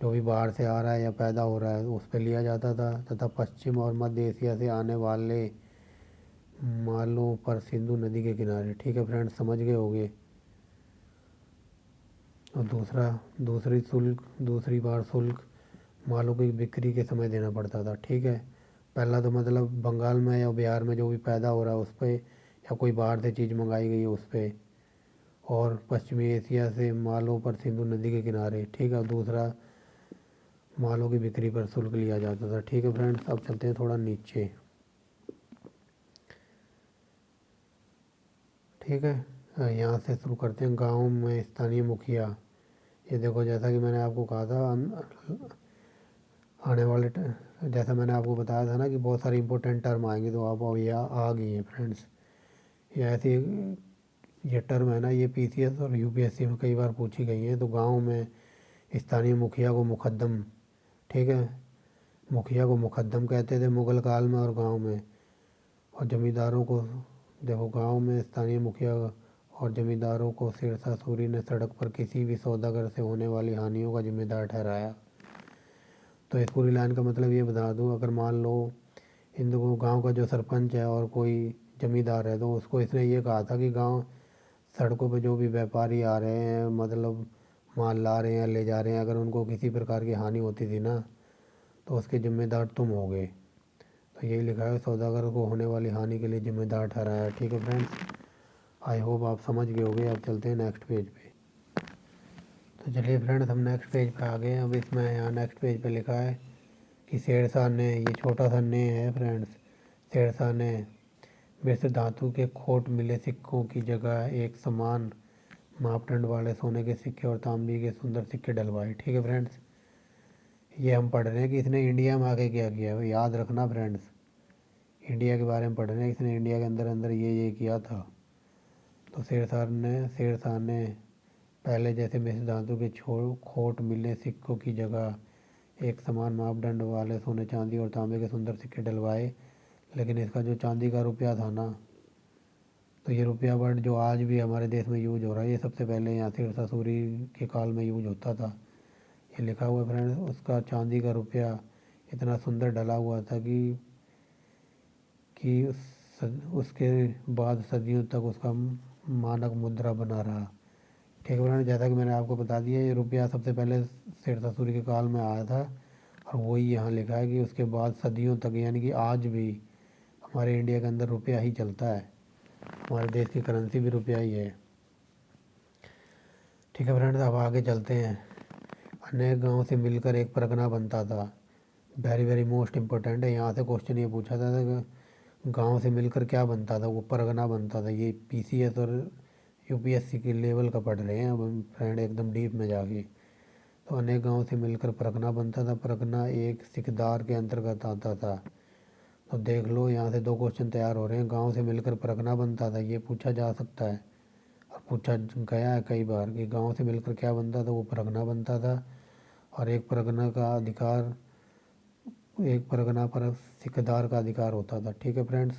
जो भी बाहर से आ रहा है या पैदा हो रहा है उस पर लिया जाता था, तथा पश्चिम और मध्य एशिया से आने वाले मालों पर सिंधु नदी के किनारे। ठीक है फ्रेंड्स, समझ गए होंगे। और दूसरी बार शुल्क मालों की बिक्री के समय देना पड़ता था। ठीक है, पहला तो मतलब बंगाल में या बिहार में जो भी पैदा हो रहा है उस पर, या कोई बाहर से चीज़ मंगाई गई है उस पर, और पश्चिमी एशिया से मालों पर सिंधु नदी के किनारे। ठीक है, दूसरा मालों की बिक्री पर शुल्क लिया जाता था। ठीक है फ्रेंड्स, अब चलते हैं थोड़ा नीचे। ठीक है, यहाँ से शुरू करते हैं। गांव में स्थानीय मुखिया, ये देखो जैसा कि मैंने आपको कहा था आने वाले जैसा मैंने आपको बताया था ना कि बहुत सारी इंपॉर्टेंट टर्म आएंगी, तो आप अब यहाँ आ गई हैं फ्रेंड्स। ये ऐसी ये टर्म है ना, ये पीसीएस और यूपीएससी में कई बार पूछी गई हैं। तो गांव में स्थानीय मुखिया को मुकद्दम, ठीक है, मुखिया को मुकद्दम कहते थे मुग़ल काल में और गांव में। और ज़मींदारों को, देखो गांव में स्थानीय मुखिया और ज़मींदारों को शेरशाह सूरी ने सड़क पर किसी भी सौदागर से होने वाली हानियों का जिम्मेदार ठहराया। तो इस पूरी लाइन का मतलब ये बता दूँ, अगर मान लो हिंदू गांव का जो सरपंच है और कोई ज़मींदार है, तो उसको इसने ये कहा था कि गांव सड़कों पे जो भी व्यापारी आ रहे हैं मतलब माल ला रहे हैं या ले जा रहे हैं, अगर उनको किसी प्रकार की हानि होती थी ना, तो उसके ज़िम्मेदार तुम होगे। तो यही लिखा है, सौदागर को होने वाली हानि के लिए ज़िम्मेदार ठहराया। ठीक है फ्रेंड्स, आई होप आप समझ गए होंगे। अब चलते हैं नेक्स्ट पेज पे। तो चलिए फ्रेंड्स, हम नेक्स्ट पेज पे आ गए। अब इसमें यहाँ नेक्स्ट पेज पे लिखा है कि शेरशाह ने, ये छोटा सा ने है फ्रेंड्स, शेरशाह ने मिश्र धातु के खोट मिले सिक्कों की जगह एक समान मापदंड वाले सोने के सिक्के और तांबे के सुंदर सिक्के डलवाए। ठीक है फ्रेंड्स, ये हम पढ़ रहे हैं कि इसने इंडिया में आके क्या किया, याद रखना फ्रेंड्स, इंडिया के बारे में पढ़ रहे हैं, इसने इंडिया के अंदर अंदर ये किया था। तो शेरशाह ने पहले जैसे मिश्र धातु के खोट मिले सिक्कों की जगह एक समान मापदंड वाले सोने चांदी और तांबे के सुंदर सिक्के डलवाए। लेकिन इसका जो चांदी का रुपया था ना, तो ये रुपया वर्ड जो आज भी हमारे देश में यूज हो रहा है, ये सबसे पहले यहाँ शेरशाह सूरी के काल में यूज होता था। ये लिखा हुआ है फ्रेंड्स, उसका चांदी का रुपया इतना सुंदर डला हुआ था कि उसके बाद सदियों तक उसका मानक मुद्रा बना रहा। ठीक है फ्रेंड, जैसा कि मैंने आपको बता दिया, ये रुपया सबसे पहले शेरशाह सूरी के काल में आया था, और वही यहाँ लिखा है कि उसके बाद सदियों तक, यानी कि आज भी हमारे इंडिया के अंदर रुपया ही चलता है। हमारे देश की करेंसी भी रुपया ही है। ठीक है फ्रेंड्स, अब आगे चलते हैं। अनेक गांव से मिलकर एक परगना बनता था। वेरी वेरी मोस्ट इम्पोर्टेंट है, यहाँ से क्वेश्चन ये पूछा था कि गांव से मिलकर क्या बनता था, वो परगना बनता था। ये पीसीएस और यूपीएससी के लेवल का पढ़ रहे हैं अब हम फ्रेंड, एकदम डीप में जाके। तो अनेक गांव से मिलकर परगना बनता था। परगना एक सिकदार के अंतर्गत आता था। तो देख लो, यहाँ से दो क्वेश्चन तैयार हो रहे हैं। गांव से मिलकर परगना बनता था, ये पूछा जा सकता है और पूछा गया है कई बार कि गांव से मिलकर क्या बनता था, वो परगना बनता था। और एक परगना का अधिकार, एक परगना पर सिकदार का अधिकार होता था। ठीक है फ्रेंड्स,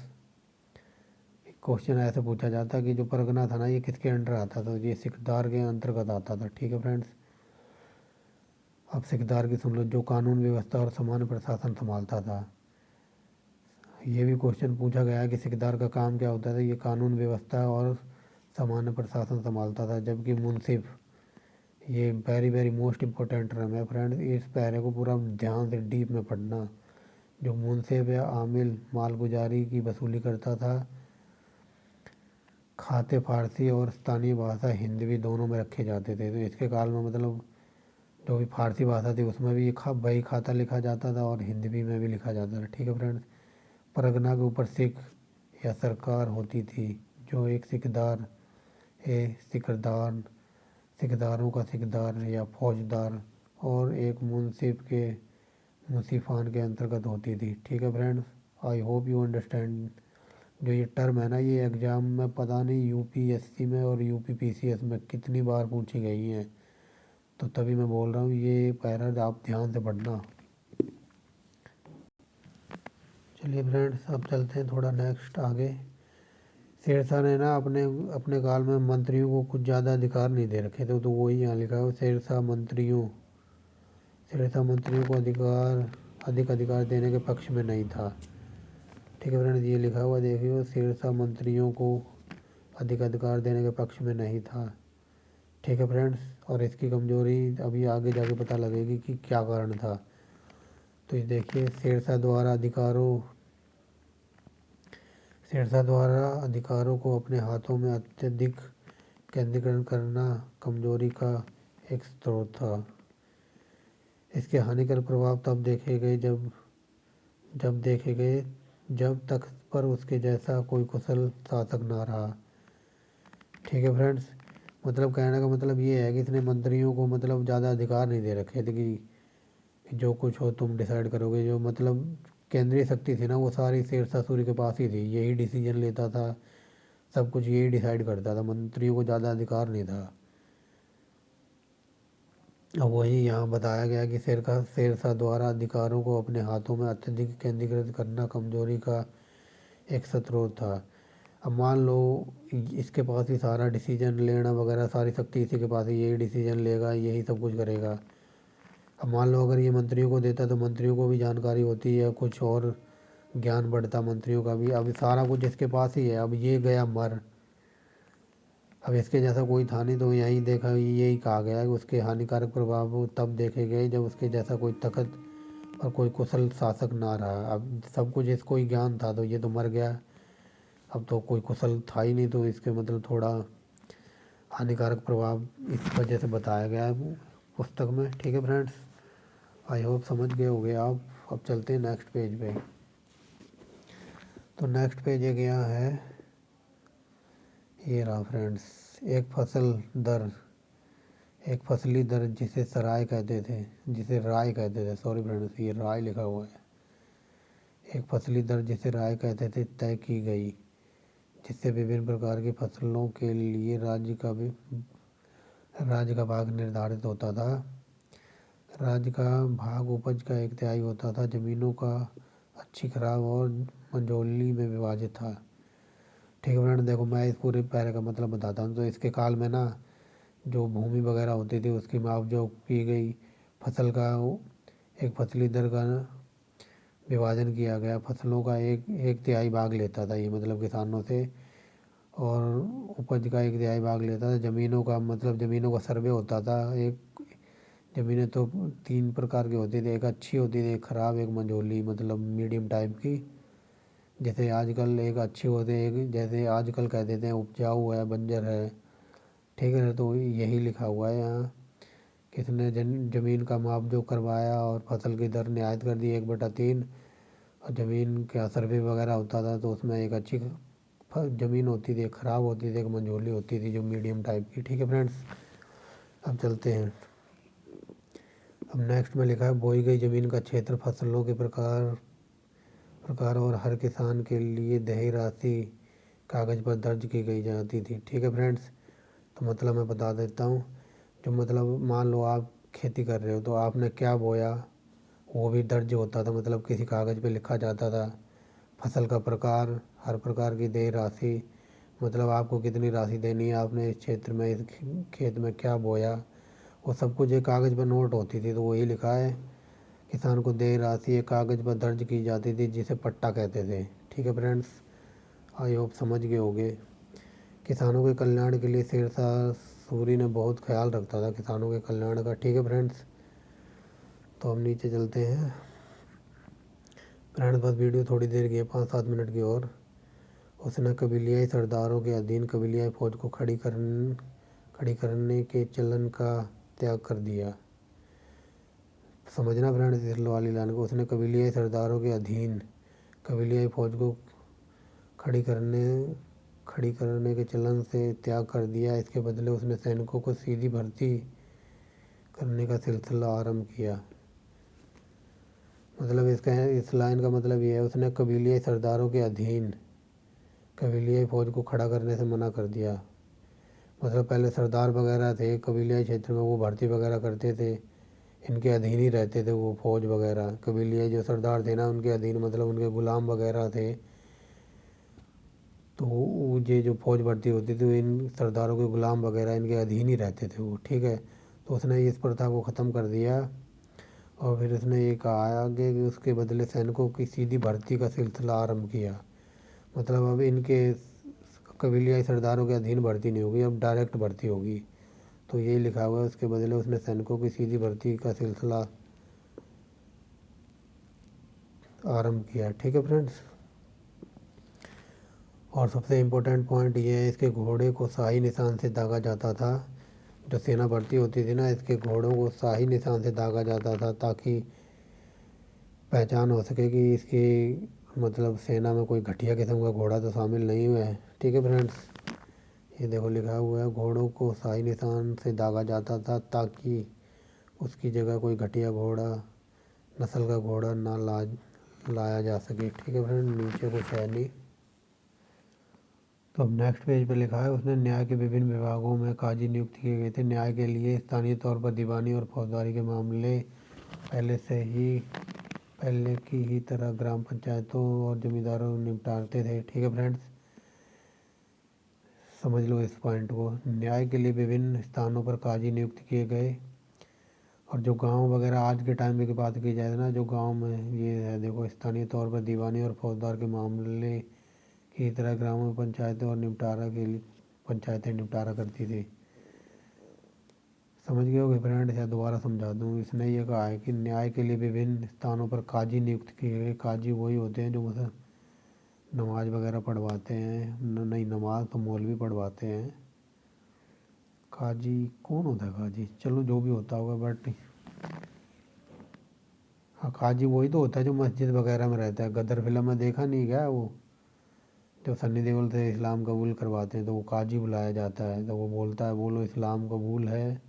क्वेश्चन ऐसे पूछा जाता है कि जो परगना था ना, ये किसके अंडर आता था, ये सिकदार के अंतर्गत आता था। ठीक है फ्रेंड्स, अब सिकदार की सुन लो, जो कानून व्यवस्था और सामान्य प्रशासन संभालता था। ये भी क्वेश्चन पूछा गया है कि सिकदार का काम क्या होता था, ये कानून व्यवस्था और सामान्य प्रशासन संभालता था। जबकि मुंसिफ, ये very very most important term है फ्रेंड्स, इस पैरे को पूरा ध्यान से डीप में पढ़ना। जो मुंसिफ या आमिल मालगुजारी की वसूली करता था। खाते फारसी और स्थानीय भाषा हिंदवी दोनों में रखे जाते थे। तो इसके काल में मतलब जो भी फारसी भाषा थी उसमें भी बही खाता लिखा जाता था और हिंदवी में भी लिखा जाता था। ठीक है फ्रेंड्स, परगना के ऊपर सिख या सरकार होती थी, जो एक सिकदार सिकदार, सिकदारों का सिकदार या फौजदार और एक मुंसिफ के मुंसिफान के अंतर्गत होती थी। ठीक है friends, I hope you understand. जो ये टर्म है ना, ये एग्ज़ाम में पता नहीं यूपीएससी में और यूपीपीसीएस में कितनी बार पूछी गई हैं। तो तभी मैं बोल रहा हूँ, ये पैरा आप ध्यान से पढ़ना। चलिए फ्रेंड्स, अब चलते हैं थोड़ा नेक्स्ट आगे। शेरशाह ने ना अपने अपने काल में मंत्रियों को कुछ ज़्यादा अधिकार नहीं दे रखे थे। तो वही यहाँ लिखा है, शेरशाह मंत्रियों को अधिक अधिकार देने के पक्ष में नहीं था। ठीक है फ्रेंड्स, ये लिखा हुआ देखिए, शेरशाह मंत्रियों को अधिक अधिकार देने के पक्ष में नहीं था। ठीक है फ्रेंड्स, और इसकी कमजोरी अभी आगे जाके पता लगेगी कि क्या कारण था। तो ये देखिए, शेरशाह द्वारा अधिकारों को अपने हाथों में अत्यधिक केंद्रीकरण करना कमजोरी का एक स्रोत था। इसके हानिकारक प्रभाव तब देखे गए जब तख्त पर उसके जैसा कोई कुशल शासक ना रहा। ठीक है फ्रेंड्स, मतलब कहने का मतलब ये है कि इसने मंत्रियों को मतलब ज़्यादा अधिकार नहीं दे रखे थे कि जो कुछ हो तुम डिसाइड करोगे। जो मतलब केंद्रीय शक्ति थी ना, वो सारी शेरशाह सूरी के पास ही थी, यही डिसीजन लेता था, सब कुछ यही डिसाइड करता था, मंत्रियों को ज़्यादा अधिकार नहीं था। अब वही यहाँ बताया गया कि शेरशाह द्वारा अधिकारों को अपने हाथों में अत्यधिक केंद्रीकृत करना कमजोरी का एक स्रोत था। अब मान लो इसके पास ही सारा डिसीजन लेना वगैरह सारी शक्ति इसी के पास है, यही डिसीजन लेगा, यही सब कुछ करेगा। अब मान लो अगर ये मंत्रियों को देता तो मंत्रियों को भी जानकारी होती है, कुछ और ज्ञान बढ़ता मंत्रियों का भी। अब सारा कुछ इसके पास ही है, अब ये गया मर, अब इसके जैसा कोई था नहीं। तो यही देखा, यही कहा गया कि उसके हानिकारक प्रभाव तब देखे गए जब उसके जैसा कोई तखत और कोई कुशल शासक ना रहा। अब सब कुछ इसको ही ज्ञान था, तो ये तो मर गया, अब तो कोई कुशल था ही नहीं, तो इसके मतलब थोड़ा हानिकारक प्रभाव इस वजह से बताया गया है पुस्तक में। ठीक है फ्रेंड्स, आई होप समझ गए होगे आप। अब चलते हैं नेक्स्ट पेज पे। तो नेक्स्ट पेज एक यहाँ है, ये रहा फ्रेंड्स, एक फसली दर जिसे सराय कहते थे, जिसे राय कहते थे, सॉरी फ्रेंड्स, ये राय लिखा हुआ है। एक फसली दर जिसे राय कहते थे तय की गई, जिससे विभिन्न प्रकार की फसलों के लिए राज्य का भाग निर्धारित होता था। राज्य का भाग उपज का 1/3 होता था। जमीनों का अच्छी, खराब और मंझोली में विभाजित था। ठीक है फ्रेंड, देखो मैं इस पूरे पैरे का मतलब बताता हूँ। तो इसके काल में ना, जो भूमि वगैरह होती थी उसकी मापजोख की गई, फसल का एक फसली दर का विभाजन किया गया, फसलों का एक 1/3 भाग लेता था ये, मतलब किसानों से। और उपज का 1/3 भाग लेता था। ज़मीनों का मतलब ज़मीनों का सर्वे होता था। एक ज़मीनें तो 3 प्रकार की होती थी, एक अच्छी होती थी, एक ख़राब, एक मंझोली मतलब मीडियम टाइप की। जैसे आजकल एक अच्छी होती है, एक जैसे आजकल कह देते हैं उपजाऊ है, बंजर है, ठीक है। तो यही लिखा हुआ है यहाँ। किसने ज़मीन का माप जो करवाया और फसल की दर नियत कर दी 1/3। और ज़मीन का सर्वे वगैरह होता था तो उसमें एक अच्छी ज़मीन होती थी, एक ख़राब होती थी, एक मंझोली होती थी जो मीडियम टाइप की, ठीक है फ्रेंड्स। अब चलते हैं। अब नेक्स्ट में लिखा है बोई गई ज़मीन का क्षेत्र, फसलों के प्रकार प्रकार और हर किसान के लिए देय राशि कागज़ पर दर्ज की गई जाती थी, ठीक है फ्रेंड्स। तो मतलब मैं बता देता हूँ। जो मतलब मान लो आप खेती कर रहे हो तो आपने क्या बोया वो भी दर्ज होता था, मतलब किसी कागज़ पे लिखा जाता था। फसल का प्रकार, हर प्रकार की देय राशि, मतलब आपको कितनी राशि देनी है, आपने इस क्षेत्र में इस खेत में क्या बोया, वो सब कुछ एक कागज़ पर नोट होती थी। तो वही लिखा है किसान को देय राशि एक कागज़ पर दर्ज की जाती थी जिसे पट्टा कहते थे, ठीक है फ्रेंड्स। आई होप समझ गए होगे। किसानों के कल्याण के लिए शेरशाह सूरी ने बहुत ख्याल रखता था किसानों के कल्याण का, ठीक है फ्रेंड्स। तो हम नीचे चलते हैं फ्रेंड्स। बस वीडियो थोड़ी देर की है, 5-7 मिनट की और। उसने कबीलियाई सरदारों के अधीन कबीलियाई फौज को खड़ी करने के चलन का त्याग कर दिया। समझना फ्रेंड्स इस वाली लाइन को। उसने कबीलियाई सरदारों के अधीन कबीलियाई फौज को खड़ी करने के चलन से त्याग कर दिया। इसके बदले उसने सैनिकों को सीधी भर्ती करने का सिलसिला आरंभ किया। मतलब इस लाइन का मतलब ये है उसने कबीलियाई सरदारों के अधीन कबीलियाई फौज को खड़ा करने से मना कर दिया। मतलब पहले सरदार वगैरह थे कबीलियाई क्षेत्र में, वो भर्ती वगैरह करते थे, इनके अधीन ही रहते थे वो फौज वगैरह। कबीलियाई जो सरदार थे ना उनके अधीन, मतलब उनके गुलाम वगैरह थे। तो ये जो फौज भर्ती होती थी इन सरदारों के गुलाम वगैरह इनके अधीन ही रहते थे वो, ठीक है। तो उसने इस प्रथा को ख़त्म कर दिया। और फिर उसने ये कहा आगे कि उसके बदले सैनिकों की सीधी भर्ती का सिलसिला आरंभ किया। मतलब अब इनके कबीलियाई सरदारों के अधीन भर्ती नहीं होगी, अब डायरेक्ट भर्ती होगी। तो यही लिखा हुआ है उसके बदले उसने सैनिकों की सीधी भर्ती का सिलसिला आरंभ किया, ठीक है फ्रेंड्स। और सबसे इम्पोर्टेंट पॉइंट ये है इसके घोड़े को शाही निशान से दागा जाता था। जो सेना भर्ती होती थी ना इसके घोड़ों को शाही निशान से दागा जाता था ताकि पहचान हो सके कि इसकी मतलब सेना में कोई घटिया किस्म का घोड़ा तो शामिल नहीं हुआ है, ठीक है फ्रेंड्स। ये देखो लिखा हुआ है घोड़ों को शाही निशान से दागा जाता था ताकि उसकी जगह कोई घटिया घोड़ा नस्ल का घोड़ा ना लाया जा सके, ठीक है फ्रेंड। नीचे कुछ है नहीं। तो अब नेक्स्ट पेज पे लिखा है उसने न्याय के विभिन्न विभागों में काजी नियुक्त किए गए थे। न्याय के लिए स्थानीय तौर पर दीवानी और फौजदारी के मामले पहले की ही तरह ग्राम पंचायतों और जमींदारों निपटाते थे, ठीक है फ्रेंड्स। समझ लो इस पॉइंट को। न्याय के लिए विभिन्न स्थानों पर काजी नियुक्त किए गए। और जो गांव वगैरह आज के टाइम में की बात की जाए ना, जो गांव में ये है देखो स्थानीय तौर पर दीवानी और फौजदार के मामले की तरह ग्रामों में पंचायतें निपटारा करती थी। समझ गए होगे फ्रेंड्स, या दोबारा समझा दूँ। इसने ये कहा है कि न्याय के लिए विभिन्न स्थानों पर काजी नियुक्त किए गए। काजी वही होते हैं जो मतलब नमाज वगैरह पढ़वाते हैं, नहीं नमाज तो मौलवी पढ़वाते हैं। काजी कौन होता है काजी, चलो जो भी होता होगा, बट हाँ काजी वही तो होता है जो मस्जिद वगैरह में रहता है। गदर फिल्म में देखा नहीं क्या वो, जब सन्नी देओल से इस्लाम कबूल करवाते हैं तो वो काजी बुलाया जाता है, तो वो बोलता है बोलो इस्लाम कबूल है।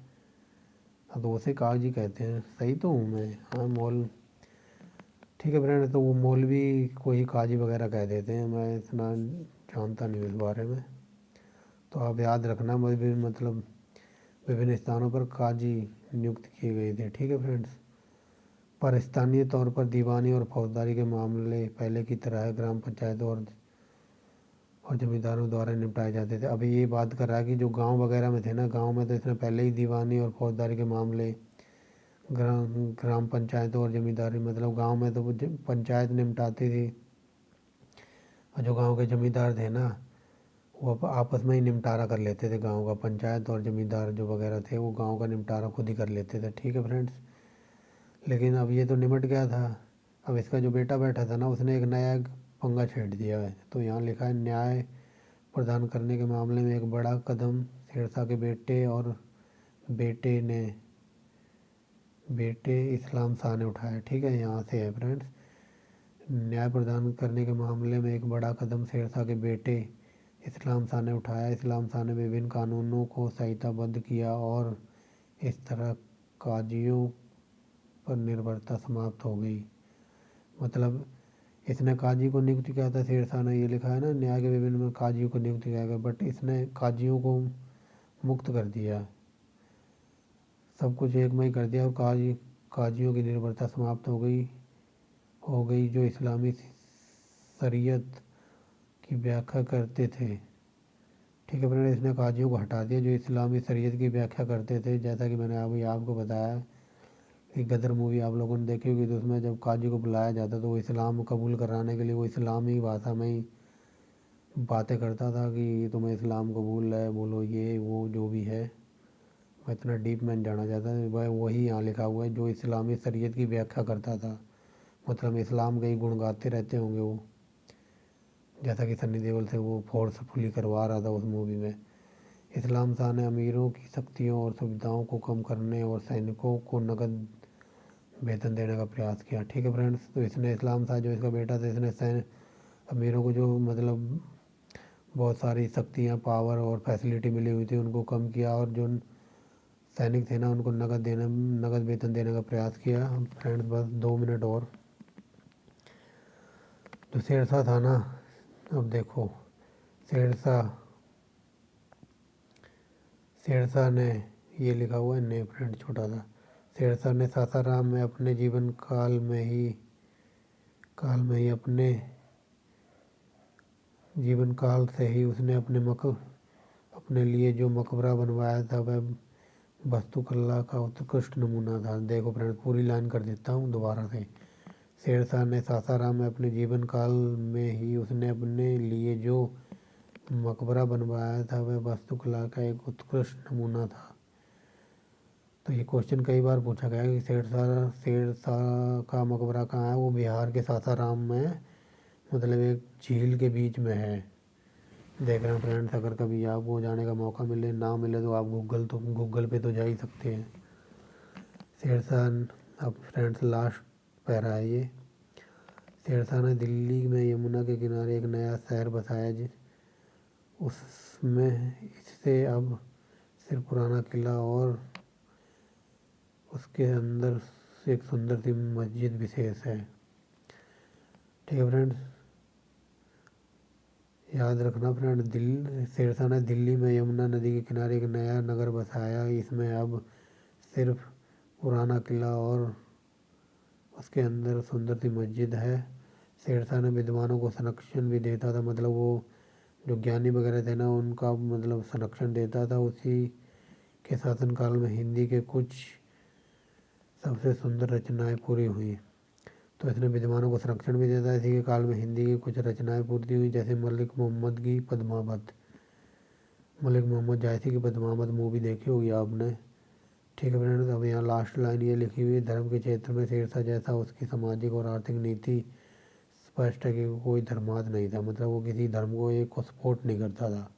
हाँ तो उसे काजी कहते हैं, सही तो हूँ मैं, हाँ ठीक है फ्रेंड। तो वो मौलवी को ही काजी वगैरह कह देते हैं, मैं इतना जानता नहीं इस बारे में। तो आप याद रखना मतलब विभिन्न स्थानों पर काजी नियुक्त किए गए थे, ठीक है फ्रेंड्स। पर स्थानीय तौर पर दीवानी और फौजदारी के मामले पहले की तरह ग्राम पंचायतों और जमींदारों द्वारा निपटाए जाते थे। अभी ये बात कर रहा है कि जो गांव वगैरह में थे ना, गांव में तो इसने पहले ही दीवानी और फौजदारी के मामले ग्राम पंचायतों और जमींदारी, मतलब गांव में तो वो पंचायत निपटाती थी। और जो गांव के जमींदार थे ना वो आपस में ही निपटारा कर लेते थे गांव का। पंचायत और ज़मींदार जो वगैरह थे वो गांव का निपटारा खुद ही कर लेते थे। ठीक है फ्रेंड्स, लेकिन अब ये तो निमट गया था। अब इसका जो बेटा बैठा था ना, उसने एक नया पंगा छेड़ दिया है। तो यहाँ लिखा है, न्याय प्रदान करने के मामले में एक बड़ा कदम शेरशाह के बेटे इस्लाम शाह ने उठाया। ठीक है, यहाँ से है फ्रेंड्स, न्याय प्रदान करने के मामले में एक बड़ा कदम शेरशाह के बेटे इस्लाम शाह ने उठाया। इस्लाम शाह ने विभिन्न कानूनों को संहिताबद्ध किया और इस तरह काजियों पर निर्भरता समाप्त हो गई। मतलब इसने काजी को नियुक्त किया था शेरशाह ने, ये लिखा है ना, न्याय के विभिन्न काजियों को नियुक्त किया गया, बट इसने काजियों को मुक्त कर दिया, सब कुछ एक में ही कर दिया। और काजियों की निर्भरता समाप्त हो गई जो इस्लामी शरीयत की व्याख्या करते थे। ठीक है फ्रेंड, इसने काजियों को हटा दिया जो इस्लामी शरीयत की व्याख्या करते थे। जैसा कि मैंने अभी आपको बताया कि गदर मूवी आप लोगों ने देखी होगी, तो उसमें जब काजी को बुलाया जाता तो वो इस्लाम कबूल कराने के लिए वो इस्लामी भाषा में ही बातें करता था कि तुम्हें इस्लाम कबूल है, बोलो ये वो जो भी है। मैं इतना डीप में जाना चाहता है, वही यहाँ लिखा हुआ है जो इस्लामी शरीयत की व्याख्या करता था। मतलब इस्लाम के ही गुण गाते रहते होंगे वो, जैसा कि सन्नी देओल से वो फोर्सफुली करवा रहा था उस मूवी में। इस्लाम शाह ने अमीरों की शक्तियों और सुविधाओं को कम करने और सैनिकों को नकद वेतन देने का प्रयास किया। ठीक है फ्रेंड्स, तो इसने इस्लाम शाह जो इसका बेटा था, इसने अमीरों को जो मतलब बहुत सारी शक्तियाँ, पावर और फैसिलिटी मिली हुई थी उनको कम किया, और जो सैनिक थे ना उनको नकद वेतन देने का प्रयास किया। फ्रेंड्स बस 2 मिनट और। तो शेरशाह था ना, अब देखो शेरशाह ने, ये लिखा हुआ है ने फ्रेंड छोटा सा, शेरशाह ने सासाराम में अपने जीवन काल में ही अपने जीवन काल से ही उसने अपने लिए जो मकबरा बनवाया था वह वास्तुकला का उत्कृष्ट नमूना था। देखो फ्रेंड, पूरी लाइन कर देता हूँ दोबारा से। शेरशाह ने सासाराम में अपने जीवन काल में ही उसने अपने लिए जो मकबरा बनवाया था वह वास्तुकला का एक उत्कृष्ट नमूना था। तो ये क्वेश्चन कई बार पूछा गया कि शेरशाह का मकबरा कहाँ है। वो बिहार के सासाराम में, मतलब एक झील के बीच में है। देख रहे हैं फ्रेंड्स, अगर कभी आपको जाने का मौका मिले, ना मिले तो आप गूगल पे तो जा ही सकते हैं। शेरशाह, अब फ्रेंड्स लास्ट पैरा है ये। शेरशाह ने दिल्ली में यमुना के किनारे एक नया शहर बसाया, उसमें इससे अब सिर्फ पुराना किला और उसके अंदर एक सुंदर सी मस्जिद विशेष है। ठीक है फ्रेंड्स, याद रखना फ्रेंड, शेरशाह ने दिल्ली में यमुना नदी के किनारे एक नया नगर बसाया। इसमें अब सिर्फ पुराना किला और उसके अंदर सुंदर सी मस्जिद है। शेरशाह ने विद्वानों को संरक्षण भी देता था, मतलब वो जो ज्ञानी वगैरह थे ना उनका मतलब संरक्षण देता था। उसी के शासनकाल में हिंदी के कुछ सबसे सुंदर रचनाएं पूरी हुई। तो इसने विद्वानों को संरक्षण भी देता है। इसी के काल में हिंदी की कुछ रचनाएं पूरी हुई, जैसे मलिक मोहम्मद की पद्मावत। मलिक मोहम्मद जायसी की पद्मावत मूवी देखी होगी आपने। ठीक है फ्रेंड्स, अब यहाँ लास्ट लाइन ये लिखी हुई है, धर्म के क्षेत्र में शेरशाह जैसा उसकी सामाजिक और आर्थिक नीति स्पष्ट है कि कोई धर्मांध नहीं था, मतलब वो किसी धर्म को सपोर्ट नहीं करता था।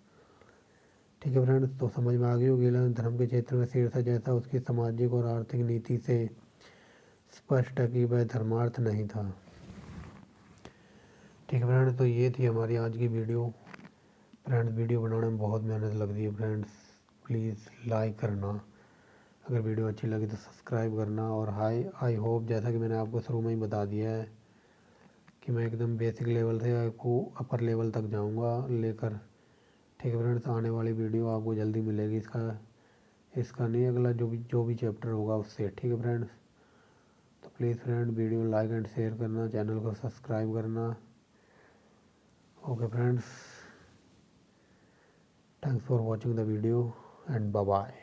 ठीक है फ्रेंड्स, तो समझ में आ गई होगी। धर्म के क्षेत्र में शेरशाह जैसा उसकी सामाजिक और आर्थिक नीति से स्पष्ट है कि वह धर्मार्थ नहीं था। ठीक है फ्रेंड्स, तो ये थी हमारी आज की वीडियो। फ्रेंड्स, वीडियो बनाने में बहुत मेहनत लगती है फ्रेंड्स, प्लीज़ लाइक करना, अगर वीडियो अच्छी लगी तो सब्सक्राइब करना। और आई होप, जैसा कि मैंने आपको शुरू में ही बता दिया है कि मैं एकदम बेसिक लेवल से आपको अपर लेवल तक जाऊंगा लेकर। ठीक है फ्रेंड्स, आने वाली वीडियो आपको जल्दी मिलेगी, इसका नहीं, अगला जो भी चैप्टर होगा उससे। ठीक है फ्रेंड्स, तो please friend video like and share करना, चैनल को सब्सक्राइब करना। Okay friends, thanks for watching the video and bye bye.